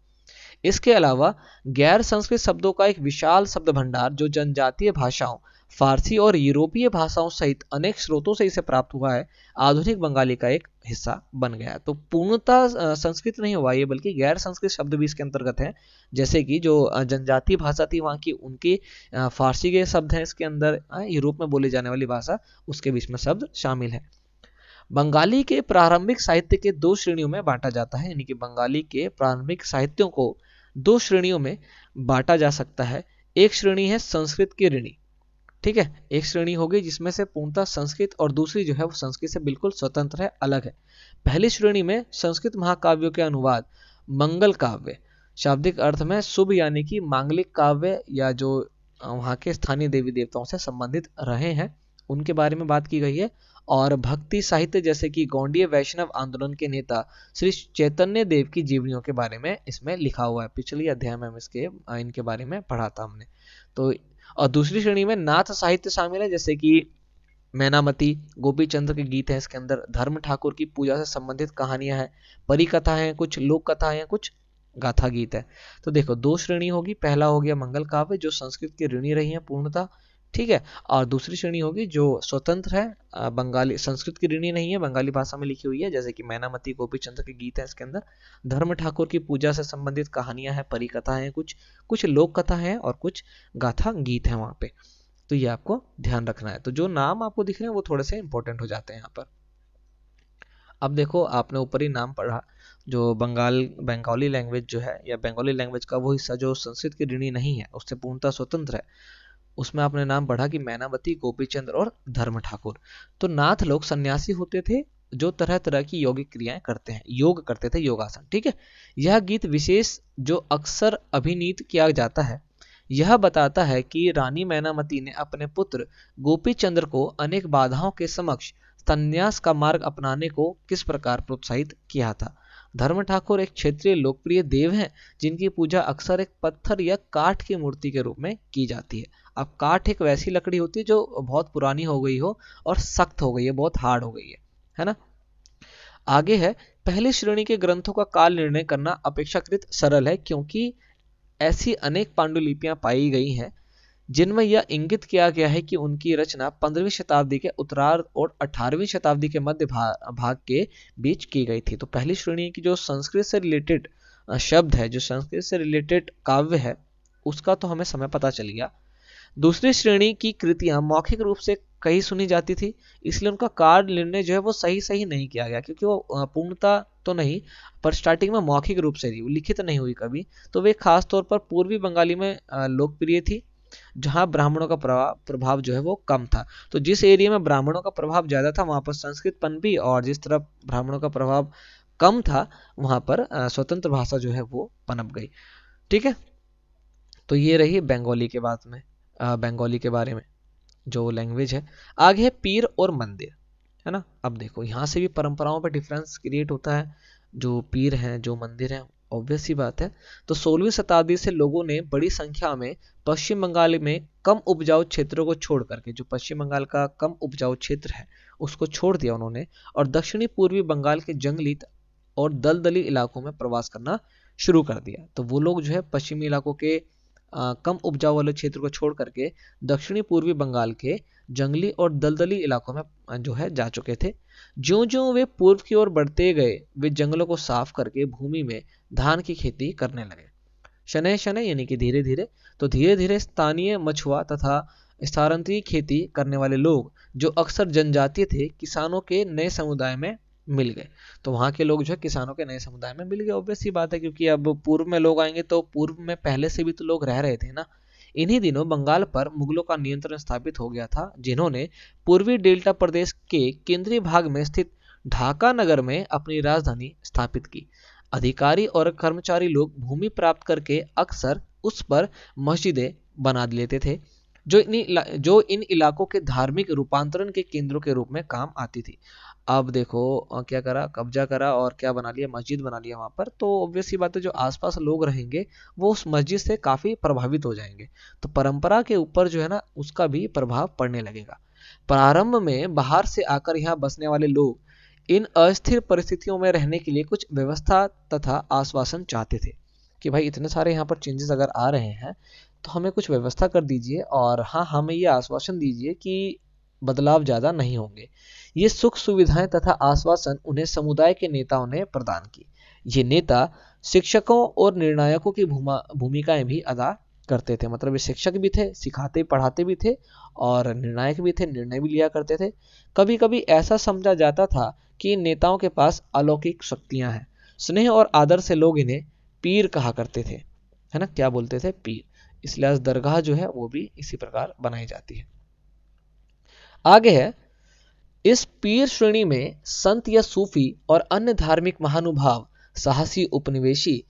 इसके अलावा गैर संस्कृत शब्दों का एक विशाल शब्द भंडार, जो जनजातीय भाषाओं, फारसी और यूरोपीय भाषाओं सहित अनेक स्रोतों से इसे प्राप्त हुआ है, आधुनिक बंगाली का एक हिस्सा बन गया। तो पूर्णतः संस्कृत नहीं हुआ ये, बल्कि गैर संस्कृत शब्द भी इसके अंतर्गत हैं। जैसे कि जो जनजातीय भाषा थी वहाँ की, उनकी फारसी के शब्द हैं इसके अंदर, यूरोप में बोली जाने वाली भाषा, उसके बीच में शब्द शामिल है। बंगाली के प्रारंभिक साहित्य के दो श्रेणियों में बांटा जाता है, यानी कि बंगाली के प्रारंभिक साहित्यों को दो श्रेणियों में बांटा जा सकता है। एक श्रेणी है संस्कृत की ऋणी, ठीक है। एक श्रेणी होगी जिसमें से पूर्णतः संस्कृत, और दूसरी जो है वो संस्कृत से बिल्कुल स्वतंत्र है, अलग है। पहली श्रेणी में संस्कृत महाकाव्यों के अनुवाद, मंगल काव्य, शाब्दिक अर्थ में शुभ यानी कि मांगलिक काव्य, या जो वहाँ के स्थानीय देवी देवताओं से संबंधित रहे हैं, उनके बारे में बात की गई है। और भक्ति साहित्य जैसे कि गौड़ीय वैष्णव आंदोलन के नेता श्री चैतन्य देव की जीवनियों के बारे में इसमें लिखा हुआ है। पिछले अध्याय में हम इनके बारे में पढ़ा था हमने। तो और दूसरी श्रेणी में नाथ साहित्य शामिल है, जैसे कि मैनामती, गोपी चंद्र के गीत हैं इसके अंदर, धर्म ठाकुर की पूजा से संबंधित कहानियां हैं, परी कथा है, कुछ लोक कथा है, कुछ गाथा गीत है। तो देखो दो श्रेणी होगी, पहला हो गया मंगल काव्य जो संस्कृत की ऋणी रही है पूर्णतः, ठीक है, और दूसरी श्रेणी होगी जो स्वतंत्र है, बंगाली, संस्कृत की ऋणी नहीं है, बंगाली भाषा में लिखी हुई है, जैसे कि मैनामती, गोपी चंद्र के गीत है इसके अंदर, धर्म ठाकुर की पूजा से संबंधित कहानियां हैं, परी कथा है, कुछ कुछ लोक कथा है और कुछ गाथा गीत है वहां पे। तो ये आपको ध्यान रखना है। तो जो नाम आपको दिख रहे हैं वो थोड़े से इंपॉर्टेंट हो जाते हैं यहाँ पर। अब देखो आपने ऊपर ही नाम पढ़ा, जो बंगाली लैंग्वेज जो है, या बंगाली लैंग्वेज का वो हिस्सा जो संस्कृत की ऋणी नहीं है, उससे पूर्णतः स्वतंत्र है, उसमें आपने नाम पढ़ा कि मैनावती, गोपीचंद्र और धर्म ठाकुर। तो नाथ लोग सन्यासी होते थे जो तरह तरह की योगिक क्रियाएं करते हैं, योग करते थे, योगासन, ठीक है। यह गीत विशेष जो अक्सर अभिनीत किया जाता है, यह बताता है कि रानी मैनामती ने अपने पुत्र गोपीचंद्र को अनेक बाधाओं के समक्ष संन्यास का मार्ग अपनाने को किस प्रकार प्रोत्साहित किया था। धर्म ठाकुर एक क्षेत्रीय लोकप्रिय देव हैं जिनकी पूजा अक्सर एक पत्थर या काठ की मूर्ति के रूप में की जाती है। अब काठ एक वैसी लकड़ी होती है जो बहुत पुरानी हो गई हो और सख्त हो गई है, बहुत हार्ड हो गई है ना। आगे है, पहली श्रेणी के ग्रंथों का काल निर्णय करना अपेक्षाकृत सरल है, क्योंकि ऐसी अनेक पांडुलिपियां पाई गई हैं जिनमें यह इंगित किया गया है कि उनकी रचना 15वीं शताब्दी के उत्तरार्ध और 18वीं शताब्दी के मध्य भाग के बीच की गई थी। तो पहली श्रेणी की जो संस्कृत से रिलेटेड शब्द है, जो संस्कृत से रिलेटेड काव्य है, उसका तो हमें समय पता चल गया। दूसरी श्रेणी की कृतियां मौखिक रूप से कहीं सुनी जाती थी, इसलिए उनका काल निर्णय जो है वो सही नहीं किया गया, क्योंकि वो पूर्णता तो नहीं, पर स्टार्टिंग में मौखिक रूप से रही, लिखित नहीं हुई कभी। तो वे खास तौर पर पूर्वी बंगाली में लोकप्रिय थी, जहां ब्राह्मणों का प्रभाव जो है वो कम था। तो जिस एरिया में ब्राह्मणों का प्रभाव ज्यादा था वहां पर संस्कृत पनपी, और जिस तरफ ब्राह्मणों का प्रभाव कम था वहां पर स्वतंत्र भाषा जो है वो पनप गई, ठीक है। तो ये रही बंगाली के बात में, बंगाली के बारे में जो लैंग्वेज है। आगे है पीर और मंदिर, है ना। अब देखो यहाँ से भी परंपराओं पर डिफरेंस क्रिएट होता है। जो पीर हैं, जो मंदिर हैं, ऑब्वियस सी बात है। तो 16वीं शताब्दी से लोगों ने बड़ी संख्या में पश्चिम बंगाल में कम उपजाऊ क्षेत्रों को छोड़ करके, जो पश्चिम बंगाल का कम उपजाऊ क्षेत्र है उसको छोड़ दिया उन्होंने, और दक्षिणी पूर्वी बंगाल के जंगली और दलदली इलाकों में प्रवास करना शुरू कर दिया। तो वो लोग जो है पश्चिमी इलाकों के कम उपजाऊ वाले क्षेत्र को छोड़ करके दक्षिणी पूर्वी बंगाल के जंगली और दलदली इलाकों में जो है जा चुके थे। ज्यों-ज्यों वे पूर्व की ओर बढ़ते गए, वे जंगलों को साफ करके भूमि में धान की खेती करने लगे। शनै शनै यानी कि धीरे धीरे। तो धीरे धीरे स्थानीय मछुआ तथा स्थानांतरित खेती करने वाले लोग, जो अक्सर जनजातीय थे, किसानों के नए समुदाय में मिल गए। तो वहां के लोग जो है किसानों के नए समुदाय में मिल गए, ऑब्वियस सी बात है, क्योंकि अब पूर्व में लोग आएंगे तो पूर्व में पहले से भी तो लोग रह रहे थे ना। इन्हीं दिनों बंगाल पर मुगलों का नियंत्रण स्थापित हो गया था, जिन्होंने पूर्वी डेल्टा प्रदेश के केंद्रीय भाग में स्थित ढाका नगर में अपनी राजधानी स्थापित की। अधिकारी और कर्मचारी लोग भूमि प्राप्त करके अक्सर उस पर मस्जिदें बना लेते थे, जो इन इलाकों के धार्मिक रूपांतरण के केंद्रों के रूप में काम आती थी। अब देखो क्या करा, कब्जा करा और क्या बना लिया, मस्जिद बना लिया वहां पर। तो ऑब्वियस सी बात है, जो आसपास लोग रहेंगे वो उस मस्जिद से काफी प्रभावित हो जाएंगे, तो परंपरा के ऊपर जो है ना उसका भी प्रभाव पड़ने लगेगा। प्रारंभ में बाहर से आकर यहाँ बसने वाले लोग इन अस्थिर परिस्थितियों में रहने के लिए कुछ व्यवस्था तथा आश्वासन चाहते थे कि भाई इतने सारे यहाँ पर चेंजेस अगर आ रहे हैं तो हमें कुछ व्यवस्था कर दीजिए, और हाँ हमें ये आश्वासन दीजिए कि बदलाव ज्यादा नहीं होंगे। ये सुख सुविधाएं तथा आश्वासन उन्हें समुदाय के नेताओं ने प्रदान की। ये नेता शिक्षकों और निर्णायकों की भूमिकाएं भी अदा करते थे, मतलब ये शिक्षक भी थे, सिखाते पढ़ाते भी थे, और निर्णायक भी थे, निर्णय भी लिया करते थे। कभी कभी ऐसा समझा जाता था कि नेताओं के पास अलौकिक शक्तियां हैं। स्नेह और आदर से लोग इन्हें पीर कहा करते थे, है ना, क्या बोलते थे, पीर। इसलिए आज दरगाह जो है वो भी इसी प्रकार बनाई जाती है। आगे है, इस पीर श्रेणी में संत या सूफी और अन्य धार्मिक महानुभाव, साहसी उपनिवेशी,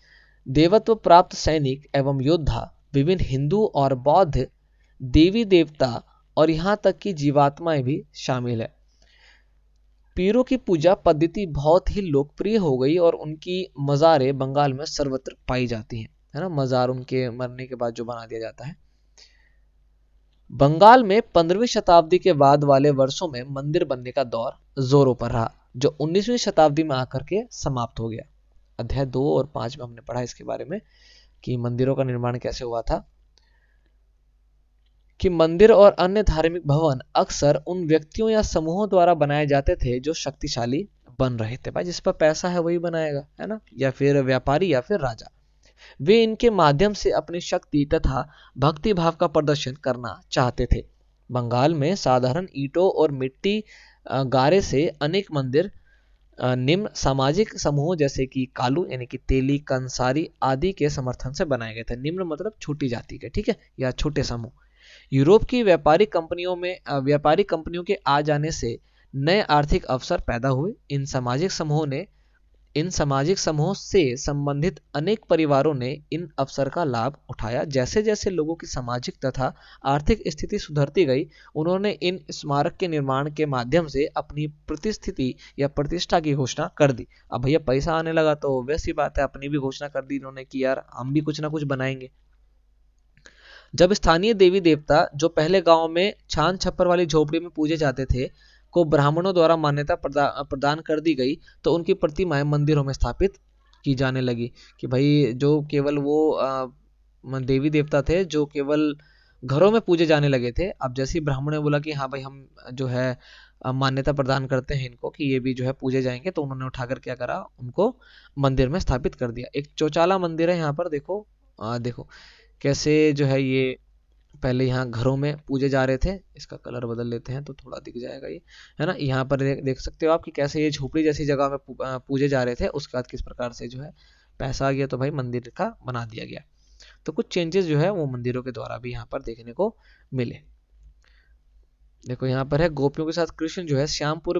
देवत्व प्राप्त सैनिक एवं योद्धा, विभिन्न हिंदू और बौद्ध देवी देवता और यहाँ तक कि जीवात्माएं भी शामिल है। पीरों की पूजा पद्धति बहुत ही लोकप्रिय हो गई और उनकी मज़ारें बंगाल में सर्वत्र पाई जाती हैं, है ना। मज़ार उनके मरने के बाद जो बना दिया जाता है। बंगाल में 15वीं शताब्दी के बाद वाले वर्षों में मंदिर बनने का दौर जोरों पर रहा, जो 19वीं शताब्दी में आकर के समाप्त हो गया। अध्याय 2 और 5 में हमने पढ़ा इसके बारे में कि मंदिरों का निर्माण कैसे हुआ था, कि मंदिर और अन्य धार्मिक भवन अक्सर उन व्यक्तियों या समूहों द्वारा बनाए जाते थे जो शक्तिशाली बन रहे थे। भाई जिस पर पैसा है वही बनाएगा, है ना, या फिर व्यापारी या फिर राजा। वे इनके माध्यम से अपनी शक्ति तथा भक्ति भाव का प्रदर्शन करना चाहते थे। बंगाल में साधारण ईंटों और मिट्टी गारे से अनेक मंदिर निम्न सामाजिक समूहों जैसे कि कालू यानी कि तेली, कंसारी आदि के समर्थन से बनाए गए थे। निम्न मतलब छोटी जाति के, ठीक है, या छोटे समूह। यूरोप की व्यापारिक कंपनियों के आ जाने से नए आर्थिक अवसर पैदा हुए। इन सामाजिक समूहों से संबंधित अनेक परिवारों ने इन अवसर का लाभ उठाया। जैसे जैसे लोगों की सामाजिक तथा आर्थिक स्थिति सुधरती गई, उन्होंने इन स्मारक के निर्माण के माध्यम से अपनी प्रतिस्थिति या प्रतिष्ठा की घोषणा कर दी। अब भैया पैसा आने लगा तो वैसी बात है, अपनी भी घोषणा कर दी इन्होंने कि यार हम भी कुछ ना कुछ बनाएंगे। जब स्थानीय देवी देवता जो पहले गांव में छान छप्पर वाली झोपड़ी में पूजे जाते थे को ब्राह्मणों द्वारा मान्यता प्रदान कर दी गई, तो उनकी प्रतिमाएं मंदिरों में स्थापित की जाने लगी। कि भाई जो केवल वो देवी देवता थे जो केवल घरों में पूजे जाने लगे थे, अब जैसे ही ब्राह्मणों ने बोला कि हाँ भाई हम जो है मान्यता प्रदान करते हैं इनको कि ये भी जो है पूजे जाएंगे, तो उन्होंने उठाकर क्या करा, उनको मंदिर में स्थापित कर दिया। एक चौचाला मंदिर है यहाँ पर, देखो देखो कैसे जो है ये पहले यहाँ घरों में पूजे जा रहे थे। इसका कलर बदल लेते हैं तो थोड़ा दिख जाएगा ये, है ना। यहाँ पर देख सकते हो आप कि कैसे ये झोपड़ी जैसी जगह में पूजे जा रहे थे, उसके बाद किस प्रकार से जो है पैसा आ गया तो भाई मंदिर का बना दिया गया। तो कुछ चेंजेस जो है वो मंदिरों के द्वारा भी यहाँ पर देखने को मिले। देखो यहाँ पर है गोपियों के साथ कृष्ण जो है श्यामपुर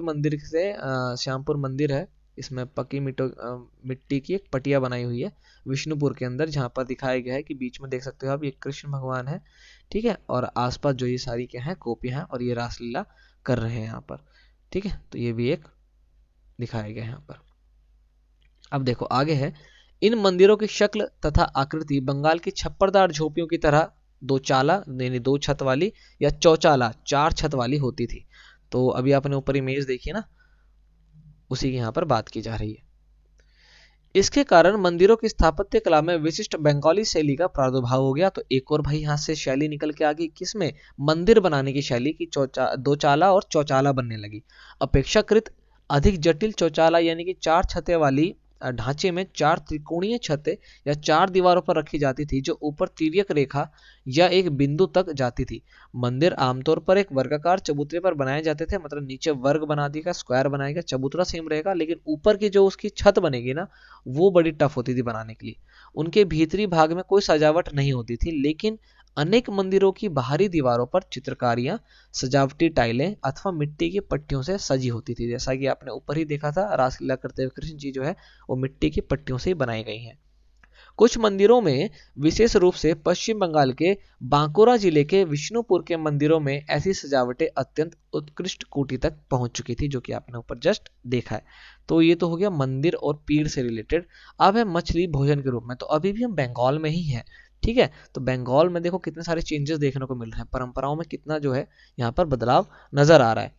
मंदिर है, इसमें पक्की मिट्टी की एक पटिया बनाई हुई है विष्णुपुर के अंदर, जहाँ पर दिखाया गया है कि बीच में देख सकते हो आप ये कृष्ण भगवान है, ठीक है, और आसपास जो ये सारी क्या है गोपियां हैं और ये रासलीला कर रहे हैं यहाँ पर, ठीक है। तो ये भी एक दिखाया गया है यहाँ पर। अब देखो आगे है, इन मंदिरों की शक्ल तथा आकृति बंगाल की छप्परदार झोपड़ियों की तरह दो चाला यानी 2 छत वाली या चौचाला 4 छत वाली होती थी। तो अभी आपने ऊपर इमेज देखी ना, उसी की यहाँ पर बात की जा रही है। इसके कारण मंदिरों की स्थापत्य कला में विशिष्ट बंगाली शैली का प्रादुर्भाव हो गया। तो एक और भाई यहाँ से शैली निकल के आ गई, किसमें, मंदिर बनाने की शैली की, दो चाला और चौचाला बनने लगी। अपेक्षाकृत अधिक जटिल चौचाला यानी कि 4 छतें वाली ढांचे में 4 त्रिकोणीय छतें या 4 दीवारों पर रखी जाती थी, जो ऊपर तिर्यक रेखा या एक बिंदु तक जाती थी। मंदिर आमतौर पर एक वर्गाकार चबूतरे पर बनाए जाते थे, मतलब नीचे वर्ग बना देगा, स्क्वायर बनाएगा, चबूतरा सेम रहेगा, लेकिन ऊपर की जो उसकी छत बनेगी ना वो बड़ी टफ होती थी बनाने के लिए। उनके भीतरी भाग में कोई सजावट नहीं होती थी, लेकिन अनेक मंदिरों की बाहरी दीवारों पर चित्रकारियां, सजावटी टाइलें अथवा मिट्टी की पट्टियों से सजी होती थी। जैसा कि आपने ऊपर ही देखा था, रासलीला करते हुए कृष्ण जी जो है वो मिट्टी की पट्टियों से ही बनाई गई हैं। कुछ मंदिरों में, विशेष रूप से पश्चिम बंगाल के बांकुरा जिले के विष्णुपुर के मंदिरों में ऐसी सजावटें अत्यंत उत्कृष्ट कोटि तक पहुंच चुकी थी, जो कि आपने ऊपर जस्ट देखा है। तो ये तो हो गया मंदिर और पीर से रिलेटेड। अब है मछली भोजन के रूप में। तो अभी भी हम बंगाल में ही हैं, ठीक है। तो बंगाल में देखो कितने सारे चेंजेस देखने को मिल रहे हैं, परंपराओं में कितना जो है यहाँ पर बदलाव नजर आ रहा है,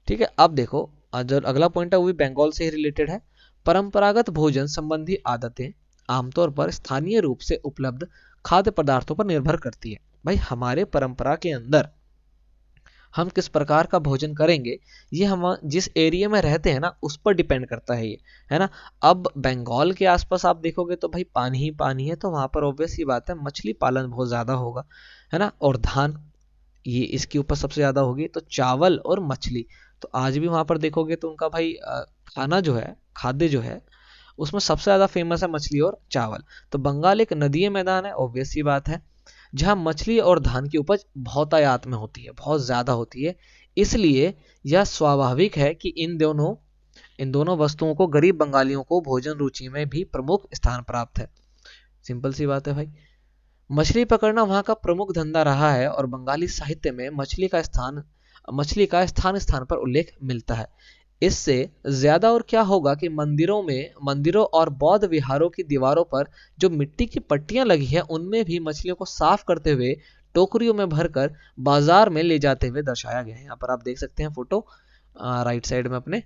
ठीक है। अब देखो जो अगला पॉइंट है वो भी बंगाल से ही रिलेटेड है। परंपरागत भोजन संबंधी आदतें आमतौर पर स्थानीय रूप से उपलब्ध खाद्य पदार्थों पर निर्भर करती है। भाई हमारे परंपरा के अंदर हम किस प्रकार का भोजन करेंगे ये हम जिस एरिया में रहते हैं ना उस पर डिपेंड करता है ये, है ना। अब बंगाल के आसपास आप देखोगे तो भाई पानी ही पानी है, तो वहां पर ऑब्वियस ही बात है मछली पालन बहुत ज्यादा होगा, है ना, और धान ये इसके ऊपर सबसे ज्यादा होगी। तो चावल और मछली, तो आज भी वहां पर देखोगे तो उनका भाई खाना जो है, खाद्य जो है उसमें सबसे ज्यादा फेमस है मछली और चावल। तो बंगाल एक नदीय मैदान है, ऑब्वियस सी बात है, जहां मछली और धान की उपज बहुतायत में होती है, बहुत ज्यादा होती है। इसलिए यह स्वाभाविक है कि इन दोनों वस्तुओं को गरीब बंगालियों को भोजन रुचि में भी प्रमुख स्थान प्राप्त है। सिंपल सी बात है भाई, मछली पकड़ना वहां का प्रमुख धंधा रहा है और बंगाली साहित्य में मछली का स्थान स्थान पर उल्लेख मिलता है। इससे ज्यादा और क्या होगा कि मंदिरों और बौद्ध विहारों की दीवारों पर जो मिट्टी की पट्टियां लगी है उनमें भी मछलियों को साफ करते हुए टोकरियों में भरकर बाजार में ले जाते हुए दर्शाया गया है। यहाँ पर आप देख सकते हैं फोटो राइट साइड में अपने,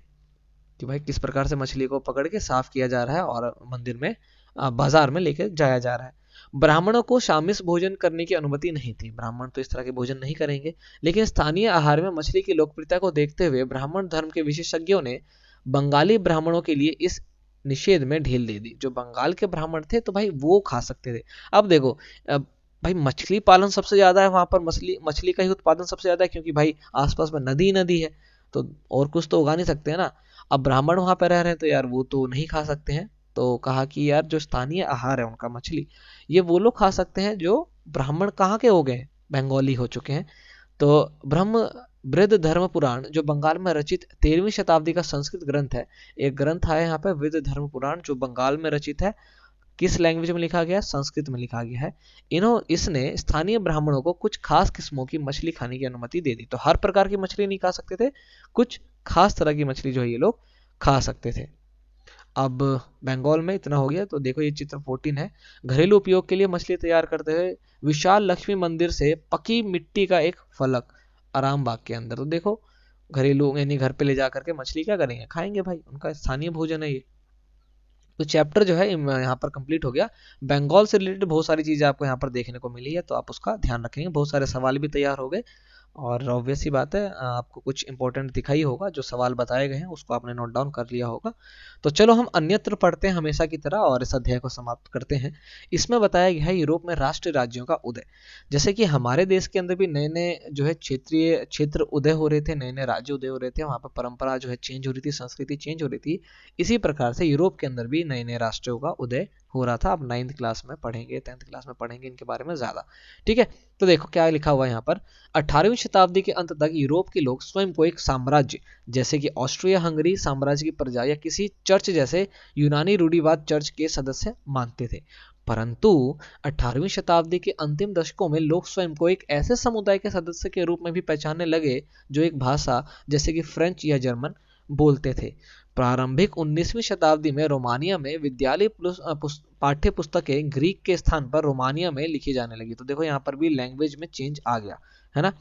कि भाई किस प्रकार से मछली को पकड़ के साफ किया जा रहा है और मंदिर में बाजार में लेकर जाया जा रहा है। ब्राह्मणों को शामिस भोजन करने की अनुमति नहीं थी, ब्राह्मण तो इस तरह के भोजन नहीं करेंगे। लेकिन स्थानीय आहार में मछली की लोकप्रियता को देखते हुए ब्राह्मण धर्म के विशेषज्ञों ने बंगाली ब्राह्मणों के लिए इस निषेध में ढील दे दी। जो बंगाल के ब्राह्मण थे तो भाई वो खा सकते थे। अब देखो, भाई मछली पालन सबसे ज्यादा है वहां पर, मछली मछली का ही उत्पादन सबसे ज्यादा है, क्योंकि भाई आसपास में नदी नदी है, तो और कुछ तो उगा नहीं सकते हैं ना। अब ब्राह्मण वहां पर रह रहे हैं तो यार वो तो नहीं खा सकते हैं। तो कहा कि यार जो स्थानीय आहार है उनका मछली, ये वो लोग खा सकते हैं जो ब्राह्मण कहाँ के हो गए हैं, बंगाली हो चुके हैं। तो ब्रह्म वृद्ध धर्म पुराण जो बंगाल में रचित 13वीं शताब्दी का संस्कृत ग्रंथ है, एक ग्रंथ है यहाँ पे वृद्ध धर्म पुराण जो बंगाल में रचित है। किस लैंग्वेज में लिखा गया है? संस्कृत में लिखा गया है। इसने स्थानीय ब्राह्मणों को कुछ खास किस्मों की मछली खाने की अनुमति दे दी। तो हर प्रकार की मछली नहीं खा सकते थे, कुछ खास तरह की मछली जो है ये लोग खा सकते थे। अब बंगाल में इतना हो गया, तो देखो ये चित्र 14 है। घरेलू उपयोग के लिए मछली तैयार करते हुए विशाल लक्ष्मी मंदिर से पकी मिट्टी का एक फलक आराम बाग के अंदर। तो देखो घरेलू यानी घर पे ले जा करके मछली क्या करेंगे, खाएंगे भाई, उनका स्थानीय भोजन है ये। तो चैप्टर जो है यहाँ पर कंप्लीट हो गया। बंगाल से रिलेटेड बहुत सारी चीजें आपको यहाँ पर देखने को मिली है, तो आप उसका ध्यान रखेंगे। बहुत सारे सवाल भी तैयार हो गए और ऑब्वियस ही बात है आपको कुछ इंपॉर्टेंट दिखाई होगा, जो सवाल बताए गए हैं उसको आपने नोट डाउन कर लिया होगा। तो चलो हम अन्यत्र पढ़ते हैं हमेशा की तरह और इस अध्याय को समाप्त करते हैं। इसमें बताया गया है यूरोप में राष्ट्रीय राज्यों का उदय। जैसे कि हमारे देश के अंदर भी नए नए जो है क्षेत्रीय क्षेत्र उदय हो रहे थे, नए नए राज्य उदय हो रहे थे, वहां पर परंपरा जो है चेंज हो रही थी, संस्कृति चेंज हो रही थी। इसी प्रकार से यूरोप के अंदर भी नए नए राष्ट्रों का उदय हो रहा था। अब 9th क्लास में पढ़ेंगे, 10th क्लास में पढ़ेंगे इनके बारे में ज्यादा। ठीक है, तो देखो क्या लिखा हुआ है यहाँ पर। 18वीं शताब्दी के अंत तक यूरोप के लोग स्वयं को एक साम्राज्य जैसे कि ऑस्ट्रिया हंगरी साम्राज्य की प्रजा या किसी चर्च जैसे यूनानी रूढ़िवाद चर्च के सदस्य मानते थे। परंतु 18वीं शताब्दी के अंतिम दशकों में लोग स्वयं को एक ऐसे समुदाय के सदस्य के रूप में भी पहचानने लगे जो एक भाषा जैसे कि फ्रेंच या जर्मन बोलते थे। प्रारंभिक 19वीं शताब्दी में रोमानिया में विद्यालय पाठ्य पुस्तकें ग्रीक के स्थान पर रोमानिया में लिखी जाने लगी। तो देखो यहाँ पर भी लैंग्वेज में चेंज आ गया है ना।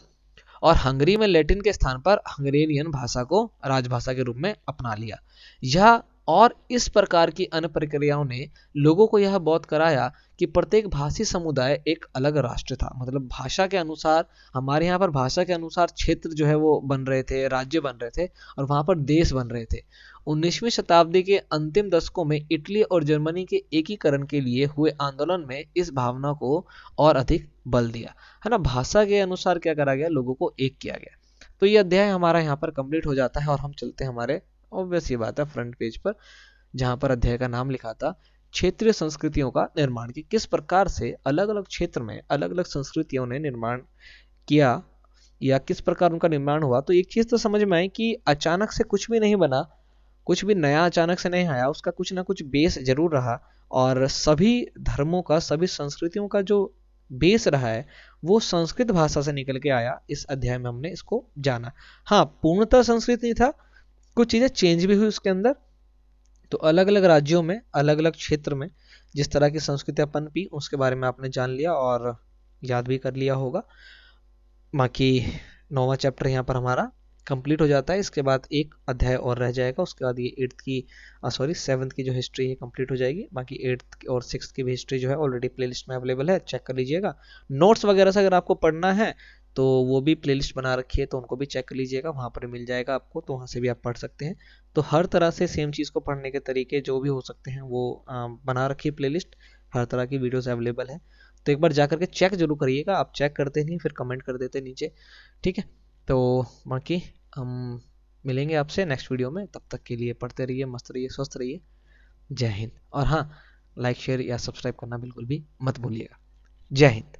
और हंगरी में लैटिन के स्थान पर हंगरेनियन भाषा को राजभाषा के रूप में अपना लिया। यह और इस प्रकार की अन्य प्रक्रियाओं ने लोगों को यह बोध कराया कि प्रत्येक भाषी समुदाय एक अलग राष्ट्र था। मतलब भाषा के अनुसार, हमारे यहाँ पर भाषा के अनुसार क्षेत्र जो है वो बन रहे थे, राज्य बन रहे थे, और वहां पर देश बन रहे थे। 19वीं शताब्दी के अंतिम दशकों में इटली और जर्मनी के एकीकरण के लिए हुए आंदोलन में इस भावना को और अधिक बल दिया, है ना। भाषा के अनुसार क्या करा गया, लोगों को एक किया गया। तो ये अध्याय हमारा यहाँ पर कंप्लीट हो जाता है और हम चलते हैं हमारे ऑब्वियस ये बात है फ्रंट पेज पर, जहां पर अध्याय का नाम लिखा था क्षेत्रीय संस्कृतियों का निर्माण, की किस प्रकार से अलग अलग क्षेत्र में अलग अलग संस्कृतियों ने निर्माण किया या किस प्रकार उनका निर्माण हुआ। तो एक चीज तो समझ में आई कि अचानक से कुछ भी नहीं बना, कुछ भी नया अचानक से नहीं आया, उसका कुछ ना कुछ बेस जरूर रहा। और सभी धर्मों का, सभी संस्कृतियों का जो बेस रहा है वो संस्कृत भाषा से निकल के आया। इस अध्याय में हमने इसको जाना। हाँ, पूर्णतः संस्कृत नहीं था, कुछ चीजें चेंज भी हुई उसके अंदर। तो अलग अलग राज्यों में, अलग अलग क्षेत्र में जिस तरह की संस्कृति पनपी उसके बारे में आपने जान लिया और याद भी कर लिया होगा। बाकी 9वां चैप्टर यहाँ पर हमारा कंप्लीट हो जाता है। इसके बाद एक अध्याय और रह जाएगा, उसके बाद ये 7th की जो हिस्ट्री है कंप्लीट हो जाएगी। बाकी 8th और 6th की भी हिस्ट्री जो है ऑलरेडी प्लेलिस्ट में अवेलेबल है, चेक कर लीजिएगा। नोट्स वगैरह से अगर आपको पढ़ना है तो वो भी प्लेलिस्ट बना रखी है, तो उनको भी चेक कर लीजिएगा, वहाँ पर मिल जाएगा आपको, तो वहाँ से भी आप पढ़ सकते हैं। तो हर तरह से सेम चीज़ को पढ़ने के तरीके जो भी हो सकते हैं वो बना रखी है प्लेलिस्ट, हर तरह की वीडियोस अवेलेबल है। तो एक बार जा करके चेक जरूर करिएगा, आप चेक करते नहीं फिर कमेंट कर देते नीचे, ठीक है। तो बाकी हम मिलेंगे आपसे नेक्स्ट वीडियो में, तब तक के लिए पढ़ते रहिए, मस्त रहिए, स्वस्थ रहिए। जय हिंद। और हाँ, लाइक शेयर या सब्सक्राइब करना बिल्कुल भी मत भूलिएगा। जय हिंद।